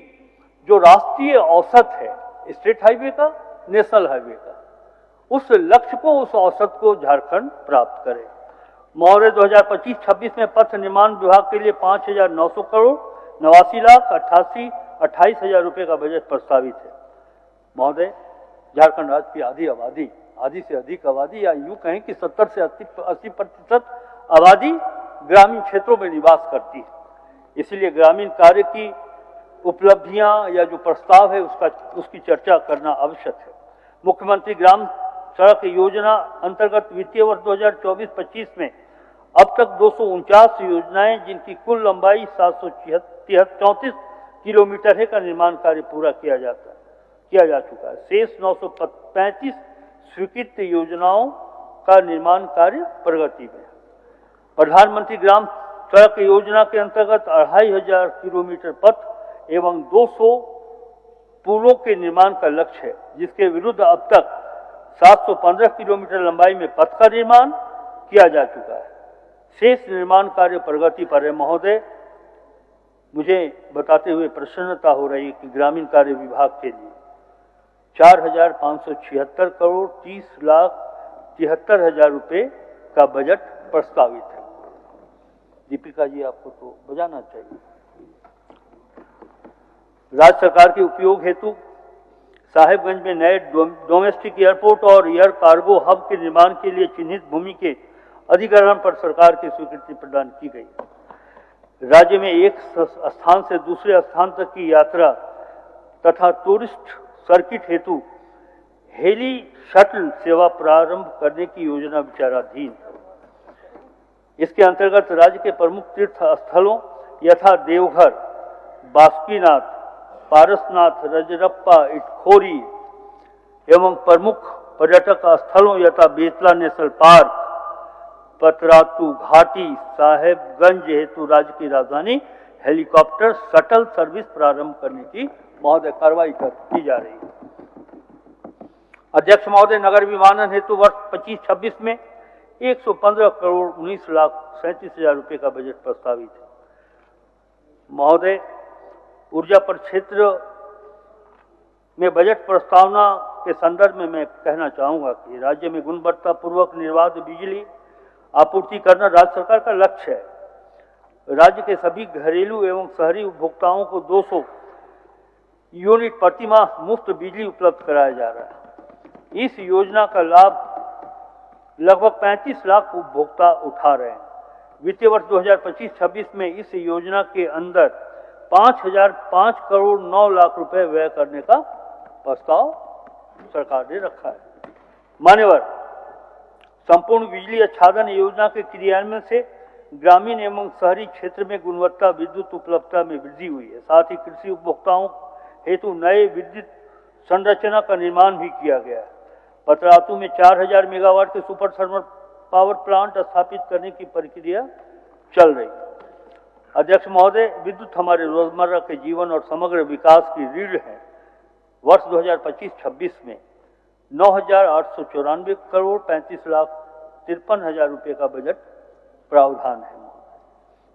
जो राष्ट्रीय औसत है स्टेट हाईवे का, नेशनल हाईवे का, उस लक्ष्य को, उस औसत को झारखंड प्राप्त करे। महोदय, 2025-26 में पथ निर्माण विभाग के लिए 5,900 करोड़ 89,88,000 28,000 रुपये का बजट प्रस्तावित है। महोदय, झारखंड राज्य की आधी से अधिक आबादी, या यूं कहें कि 70 से 80% आबादी ग्रामीण क्षेत्रों में निवास करती है। इसलिए ग्रामीण कार्य की उपलब्धियां या जो प्रस्ताव है उसकी चर्चा करना आवश्यक है। मुख्यमंत्री ग्राम सड़क योजना अंतर्गत वित्तीय वर्ष 2024-25 में अब तक 249 योजनाएं, जिनकी कुल लंबाई 734 किलोमीटर है, का निर्माण कार्य पूरा किया जा चुका है। शेष 935 स्वीकृत योजनाओं का निर्माण कार्य प्रगति में है। प्रधानमंत्री ग्राम सड़क योजना के अंतर्गत 2500 किलोमीटर पथ एवं 200 पुलों के निर्माण का लक्ष्य है, जिसके विरुद्ध अब तक 715 किलोमीटर लंबाई में पथ का निर्माण किया जा चुका है। शेष निर्माण कार्य प्रगति पर है। महोदय, मुझे बताते हुए प्रसन्नता हो रही है कि ग्रामीण कार्य विभाग के लिए 4,576 करोड़ 30,73,000 रुपये का बजट प्रस्तावित है। दीपिका जी, आपको तो बजाना चाहिए। राज्य सरकार के उपयोग हेतु साहेबगंज में नए डोमेस्टिक एयरपोर्ट और एयर कार्गो हब के निर्माण के लिए चिन्हित भूमि के अधिग्रहण पर सरकार की स्वीकृति प्रदान की गई। राज्य में एक स्थान से दूसरे स्थान तक की यात्रा तथा टूरिस्ट सर्किट हेतु हेली शटल सेवा प्रारंभ करने की योजना विचाराधीन है। इसके अंतर्गत राज्य के प्रमुख तीर्थ स्थलों यथा देवघर, बासुकीनाथ, पारसनाथ, रजरप्पा, इटखोरी एवं प्रमुख पर्यटक स्थलों यथा बेतला नेशनल पार्क, पतरातू घाटी, साहेबगंज हेतु राज्य की राजधानी हेलीकॉप्टर शटल सर्विस प्रारंभ करने की महोदय कार्रवाई की जा रही है। अध्यक्ष महोदय, नगर विमानन हेतु वर्ष 25-26 में 115 करोड़ 19,37,000 रुपये का बजट प्रस्तावित है। महोदय, ऊर्जा परिक्षेत्र में बजट प्रस्तावना के संदर्भ में मैं कहना चाहूंगा कि राज्य में गुणवत्तापूर्वक निर्बाध बिजली आपूर्ति करना राज्य सरकार का लक्ष्य है। राज्य के सभी घरेलू एवं शहरी उपभोक्ताओं को 200 यूनिट प्रतिमाह मुफ्त बिजली उपलब्ध कराया जा रहा है। इस योजना का लाभ लगभग 35 लाख उपभोक्ता उठा रहे हैं। वित्तीय वर्ष 2025-26 में इस योजना के अंदर 5,005 करोड़ 9 लाख रुपए व्यय करने का प्रस्ताव सरकार ने रखा है। मान्यवर, संपूर्ण बिजली आच्छादन योजना के क्रियान्वयन से ग्रामीण एवं शहरी क्षेत्र में गुणवत्ता विद्युत उपलब्धता में वृद्धि हुई है। साथ ही कृषि उपभोक्ताओं हेतु नए विद्युत संरचना का निर्माण भी किया गया है। पतरातू में 4,000 मेगावाट के सुपर थर्मल पावर प्लांट स्थापित करने की प्रक्रिया चल रही है। अध्यक्ष महोदय, विद्युत हमारे रोजमर्रा के जीवन और समग्र विकास की रीढ़ है। वर्ष 2025-26 में 9,894 करोड़ 35,53,000 रुपये का बजट प्रावधान है,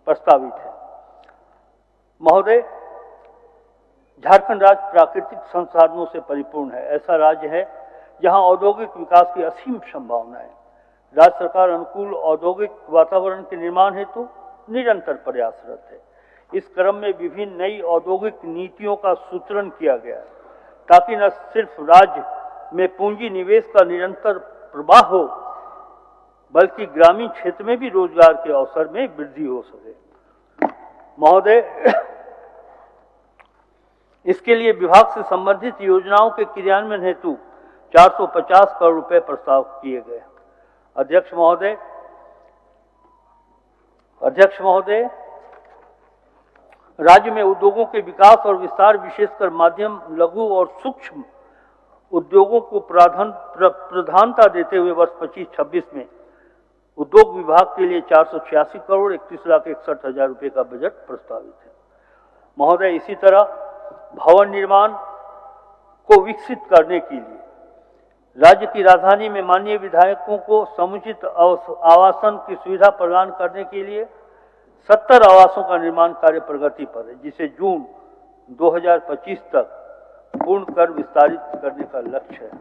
प्रस्तावित है। महोदय, झारखंड राज्य प्राकृतिक संसाधनों से परिपूर्ण है। ऐसा राज्य है जहां औद्योगिक विकास की असीम संभावना है। राज्य सरकार अनुकूल औद्योगिक वातावरण के निर्माण हेतु निरंतर प्रयासरत है। इस क्रम में विभिन्न नई औद्योगिक नीतियों का सूत्रण किया गया है, ताकि न सिर्फ राज्य में पूंजी निवेश का निरंतर प्रवाह हो, बल्कि ग्रामीण क्षेत्र में भी रोजगार के अवसर में वृद्धि हो सके। महोदय, इसके लिए विभाग से संबंधित योजनाओं के क्रियान्वयन हेतु 450 करोड़ रुपए प्रस्ताव किए गए। अध्यक्ष महोदय, राज्य में उद्योगों के विकास और विस्तार, विशेषकर माध्यम, लघु और सूक्ष्म उद्योगों को प्रधानता देते हुए वर्ष 25-26 में उद्योग विभाग के लिए 486 करोड़ 31,61,000 रुपये का बजट प्रस्तावित है। महोदय, इसी तरह भवन निर्माण को विकसित करने के लिए राज्य की राजधानी में माननीय विधायकों को समुचित आवासन की सुविधा प्रदान करने के लिए 70 आवासों का निर्माण कार्य प्रगति पर है, जिसे जून 2025 तक पूर्ण कर विस्तारित करने का लक्ष्य है।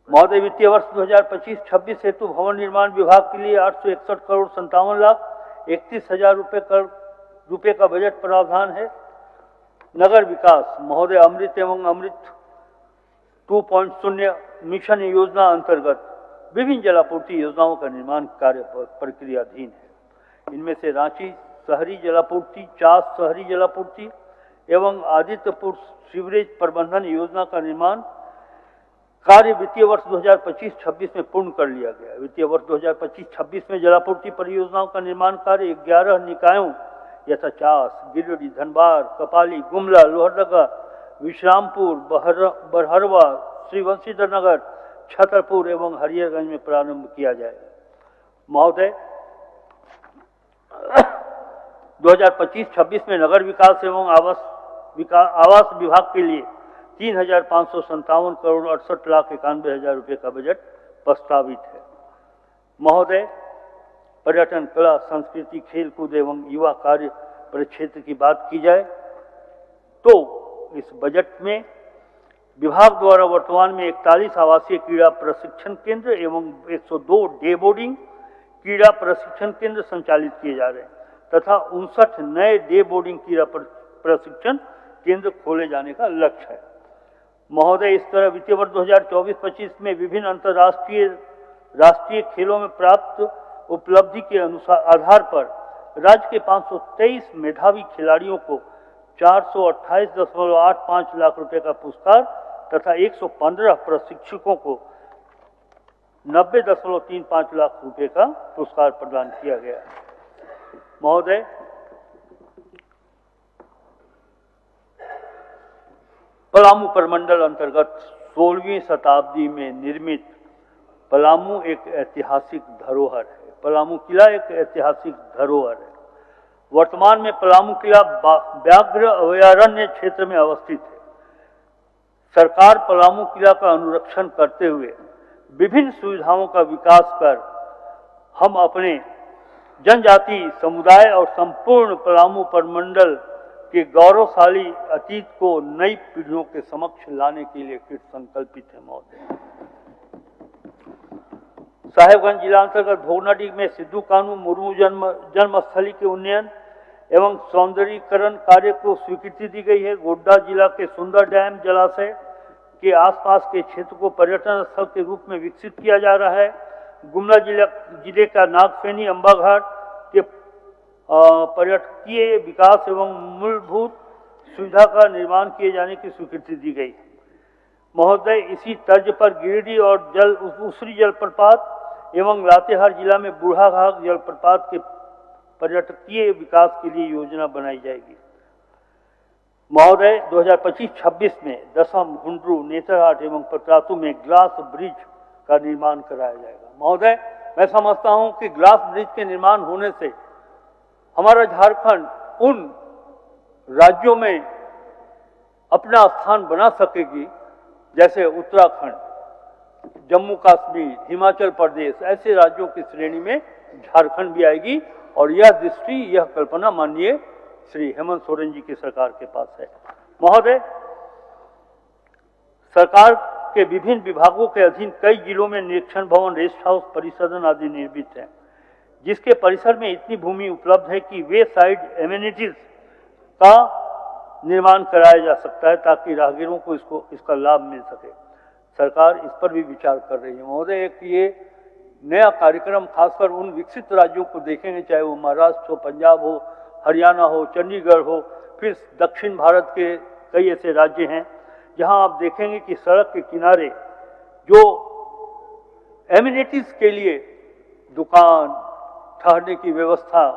महोदय, वित्तीय वर्ष 2025-26 हेतु भवन निर्माण विभाग के लिए 861 करोड़ 57 लाख 31,000 रुपये का बजट प्रावधान है। नगर विकास महोदय, अमृत एवं अमृत 2.0 मिशन योजना अंतर्गत विभिन्न जलापूर्ति योजनाओं का निर्माण कार्य प्रक्रियाधीन है। इनमें से रांची शहरी जलापूर्ति, चास शहरी जलापूर्ति एवं आदित्यपुर सीवरेज प्रबंधन योजना का निर्माण कार्य वित्तीय वर्ष 2025-26 में पूर्ण कर लिया गया। वित्तीय वर्ष 2025-26 में जलापूर्ति परियोजनाओं का निर्माण कार्य 11 निकायों यथा चास, गिरिडीह, धनबाद, कपाली, गुमला, लोहरदगा, विश्रामपुर, बरहरवा, श्री वंशीधर नगर, छतरपुर एवं हरिहरगंज में प्रारंभ किया जाएगा। महोदय, 2025-26 में नगर विकास एवं आवास विभाग के लिए 3,557 करोड़ 68,91,000 रुपये का बजट प्रस्तावित है। महोदय, पर्यटन, कला, संस्कृति, खेलकूद एवं युवा कार्य परिक्षेत्र की बात की जाए तो इस बजट में विभाग द्वारा वर्तमान में 41 आवासीय क्रीड़ा प्रशिक्षण केंद्र एवं 102 डे बोर्डिंग क्रीड़ा प्रशिक्षण केंद्र संचालित किए जा रहे हैं तथा 59 नए डे बोर्डिंग क्रीड़ा प्रशिक्षण केंद्र खोले जाने का लक्ष्य है। महोदय, इस तरह वित्तीय वर्ष 2024-25 में विभिन्न अंतर्राष्ट्रीय राष्ट्रीय खेलों में प्राप्त उपलब्धि के आधार पर राज्य के 523 मेधावी खिलाड़ियों को 428.85 लाख रुपए का पुरस्कार तथा 115 प्रशिक्षकों को 90.35 लाख रुपए का पुरस्कार प्रदान किया गया। महोदय, पलामू प्रमंडल अंतर्गत 16वीं शताब्दी में निर्मित पलामू एक ऐतिहासिक धरोहर है। पलामू किला एक ऐतिहासिक धरोहर है। वर्तमान में पलामू किला व्याघ्र अभयारण्य क्षेत्र में अवस्थित है। सरकार पलामू किला का अनुरक्षण करते हुए विभिन्न सुविधाओं का विकास कर हम अपने जनजाति समुदाय और संपूर्ण पलामू प्रमंडल के गौरवशाली अतीत को नई पीढ़ियों के समक्ष लाने के लिए कृत संकल्पित है। महोदय, साहेबगंज जिला अंतर्गत भोगनाडीह में सिद्धू कानू मुर्मू जन्मस्थली के उन्नयन एवं सौंदर्यीकरण कार्य को स्वीकृति दी गई है। गोड्डा जिला के सुंदर डैम जलाशय के आसपास के क्षेत्र को पर्यटन स्थल के रूप में विकसित किया जा रहा है। गुमला जिले का नागफेनी अंबा घाट के पर्यटकीय विकास एवं मूलभूत सुविधा का निर्माण किए जाने की स्वीकृति दी गई। महोदय, इसी तर्ज पर गिरिडीह और उसरी जलप्रपात एवं लातेहार जिला में बूढ़ाघाट जलप्रपात के पर्यटकीय विकास के लिए योजना बनाई जाएगी। महोदय, 2025-26 में दसम, हुंड्रू, नेतरहाट एवं पतरातू में ग्लास ब्रिज का निर्माण कराया जाएगा। महोदय, मैं समझता हूं कि ग्लास ब्रिज के निर्माण होने से हमारा झारखंड उन राज्यों में अपना स्थान बना सकेगी जैसे उत्तराखंड, जम्मू कश्मीर, हिमाचल प्रदेश, ऐसे राज्यों की श्रेणी में झारखंड भी आएगी और यह दृष्टि, यह कल्पना माननीय श्री हेमंत सोरेन जी की सरकार के पास है। महोदय, सरकार के विभिन्न विभागों के अधीन कई जिलों में निरीक्षण भवन, रेस्ट हाउस, परिसदन आदि निर्मित हैं, जिसके परिसर में इतनी भूमि उपलब्ध है कि वे साइड एमिनिटीज का निर्माण कराया जा सकता है ताकि राहगीरों को इसका लाभ मिल सके। सरकार इस पर भी विचार कर रही है। महोदय, एक ये नया कार्यक्रम खासकर उन विकसित राज्यों को देखेंगे, चाहे वो महाराष्ट्र हो, पंजाब हो, हरियाणा हो, चंडीगढ़ हो, फिर दक्षिण भारत के कई ऐसे राज्य हैं जहां आप देखेंगे कि सड़क के किनारे जो एमिनिटीज के लिए दुकान, ठहरने की व्यवस्था,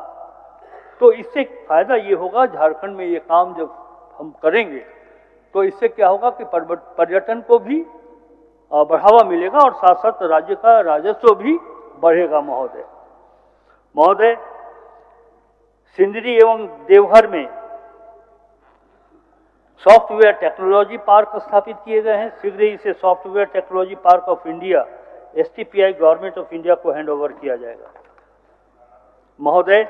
तो इससे फायदा ये होगा, झारखंड में ये काम जब हम करेंगे तो इससे क्या होगा कि पर्यटन को भी बढ़ावा मिलेगा और साथ साथ राज्य का राजस्व भी बढ़ेगा। महोदय, सिंदरी एवं देवघर में सॉफ्टवेयर टेक्नोलॉजी पार्क स्थापित किए गए हैं। शीघ्र ही इसे software technology park of India STPI government of India को हैंडओवर किया जाएगा। महोदय,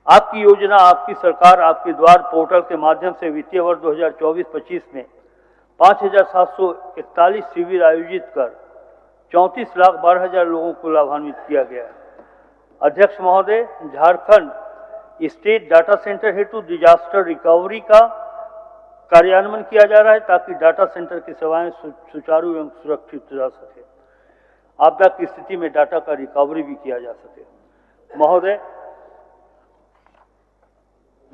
आपकी योजना, आपकी सरकार, आपके द्वार पोर्टल के माध्यम से वित्तीय वर्ष 2024-25 में 5,741 शिविर आयोजित कर 34,12,000 लोगों को लाभान्वित किया गया है। अध्यक्ष महोदय, झारखंड स्टेट डाटा सेंटर हेतु डिजास्टर रिकवरी का कार्यान्वयन किया जा रहा है ताकि डाटा सेंटर की सेवाएं सुचारू एवं सुरक्षित रह सके, आपदा की स्थिति में डाटा का रिकवरी भी किया जा सके। महोदय,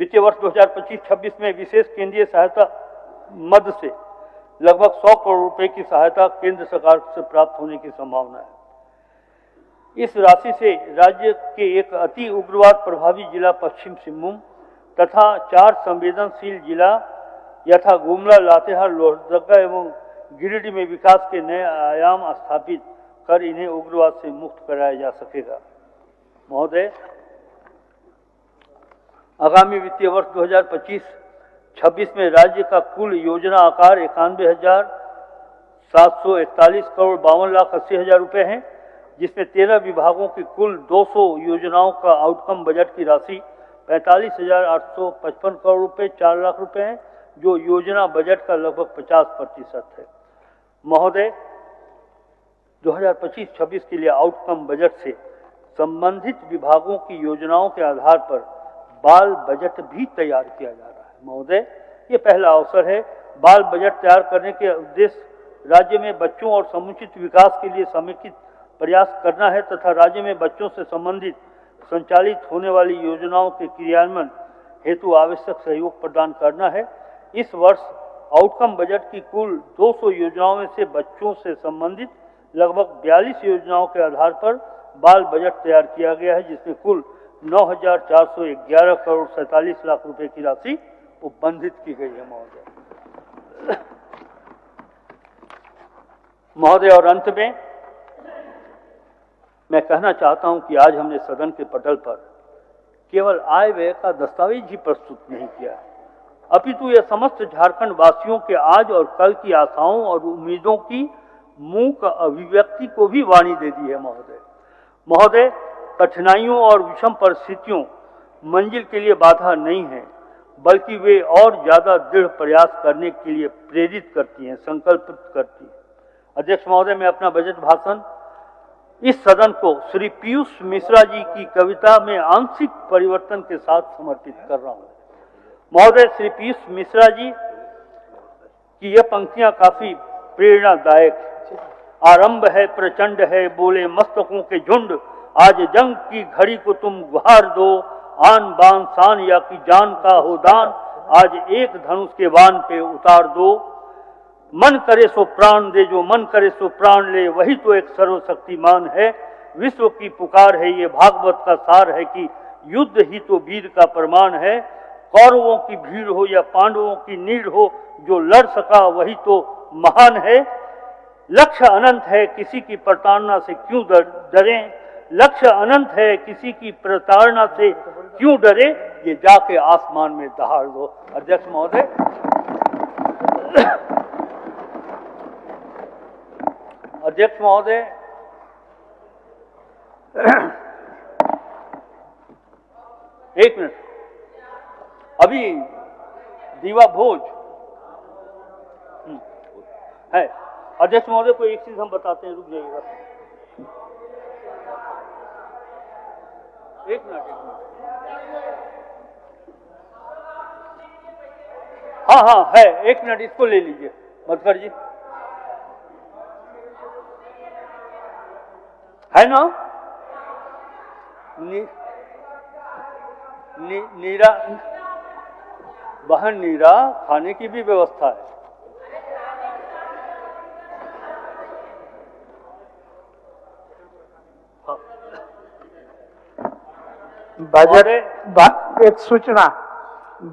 वित्तीय वर्ष 2025-26 में विशेष केंद्रीय सहायता मद से लगभग 100 करोड़ रुपए की सहायता केंद्र सरकार से प्राप्त होने की संभावना है। इस राशि से राज्य के एक अति उग्रवाद प्रभावी जिला पश्चिम सिंहभूम तथा 4 संवेदनशील जिला यथा गुमला, लातेहार, लोहरदगा एवं गिरिडीह में विकास के नए आयाम स्थापित कर इन्हें उग्रवाद से मुक्त कराया जा सकेगा। महोदय, आगामी वित्तीय वर्ष 2025-26 में राज्य का कुल योजना आकार 91,741 करोड़ 52,80,000 रुपए है, जिसमें 13 विभागों की कुल 200 योजनाओं का आउटकम बजट की राशि 45,855 करोड़ रुपए 4 लाख रुपए है, जो योजना बजट का लगभग 50% है। महोदय, 2025-26 के लिए आउटकम बजट से संबंधित विभागों की योजनाओं के आधार पर बाल बजट भी तैयार किया जा रहा है। महोदय, ये पहला अवसर है। बाल बजट तैयार करने के उद्देश्य राज्य में बच्चों और समुचित विकास के लिए समेकित प्रयास करना है तथा राज्य में बच्चों से संबंधित संचालित होने वाली योजनाओं के क्रियान्वयन हेतु आवश्यक सहयोग प्रदान करना है। इस वर्ष आउटकम बजट की कुल 200 योजनाओं में से बच्चों से संबंधित लगभग 42 योजनाओं के आधार पर बाल बजट तैयार किया गया है, जिसमें कुल 9,411 करोड़ 47 लाख रुपए की राशि उपबंधित की गई है। महोदय, और अंत में मैं कहना चाहता हूं कि आज हमने सदन के पटल पर केवल आय व्यय का दस्तावेज ही प्रस्तुत नहीं किया है, अपितु यह समस्त झारखंड वासियों के आज और कल की आशाओं और उम्मीदों की मूक अभिव्यक्ति को भी वाणी दे दी है। महोदय, कठिनाइयों और विषम परिस्थितियों मंजिल के लिए बाधा नहीं है, बल्कि वे और ज्यादा दृढ़ प्रयास करने के लिए प्रेरित करती हैं, संकल्पित करती हैं। अध्यक्ष महोदय, मैं अपना बजट भाषण इस सदन को श्री पीयूष मिश्रा जी की कविता में आंशिक परिवर्तन के साथ समर्पित कर रहा हूं। महोदय, श्री पीयूष मिश्रा जी की यह पंक्तियां काफी प्रेरणादायक है। आरंभ है प्रचंड है, बोले मस्तकों के झुंड, आज जंग की घड़ी को तुम गुहार दो, आन बान शान या की जान का हो दान, आज एक धनुष के बाण पे उतार दो। मन करे सो प्राण दे, जो मन करे सो प्राण ले, वही तो एक सर्वशक्तिमान है। विश्व की पुकार है, ये भागवत का सार है कि युद्ध ही तो वीर का प्रमाण है। कौरवों की भीड़ हो या पांडवों की नीड़ हो, जो लड़ सका वही तो महान है। लक्ष्य अनंत है, किसी की प्रताड़ना से क्यों डरें, लक्ष्य अनंत है, किसी की प्रताड़ना से क्यों डरे, ये जाके आसमान में दहाड़ दो। अध्यक्ष महोदय, अध्यक्ष महोदय, एक मिनट, अभी दीवा भोज है। अध्यक्ष महोदय को एक चीज हम बताते हैं, रुक जाइएगा एक मिनट। हाँ है, एक मिनट, इसको ले लीजिए मधुकर जी, है ना? नीरा बहन, नीरा खाने की भी व्यवस्था है। बजट एक सूचना,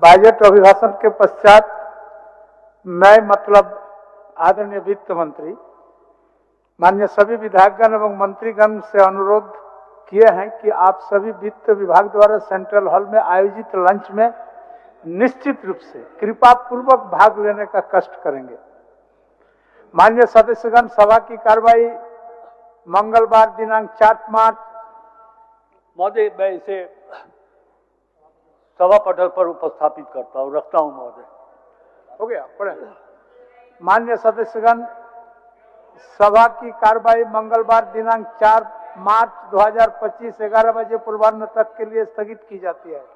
बजट अभिभाषण के पश्चात मैं आदरणीय वित्त मंत्री माननीय सभी विधायकगण एवं मंत्रीगण से अनुरोध किए हैं कि आप सभी वित्त विभाग द्वारा सेंट्रल हॉल में आयोजित लंच में निश्चित रूप से कृपा पूर्वक भाग लेने का कष्ट करेंगे। माननीय सदस्यगण, सभा की कार्रवाई मंगलवार दिनांक 4 मार्च। महोदय, मैं इसे सभा पटल पर उपस्थापित करता हूँ, रखता हूँ महोदय। हो गया, पढ़े। माननीय सदस्यगण, सभा की कार्रवाई मंगलवार दिनांक 4 मार्च 2025 11 बजे पूर्वाह्न तक के लिए स्थगित की जाती है।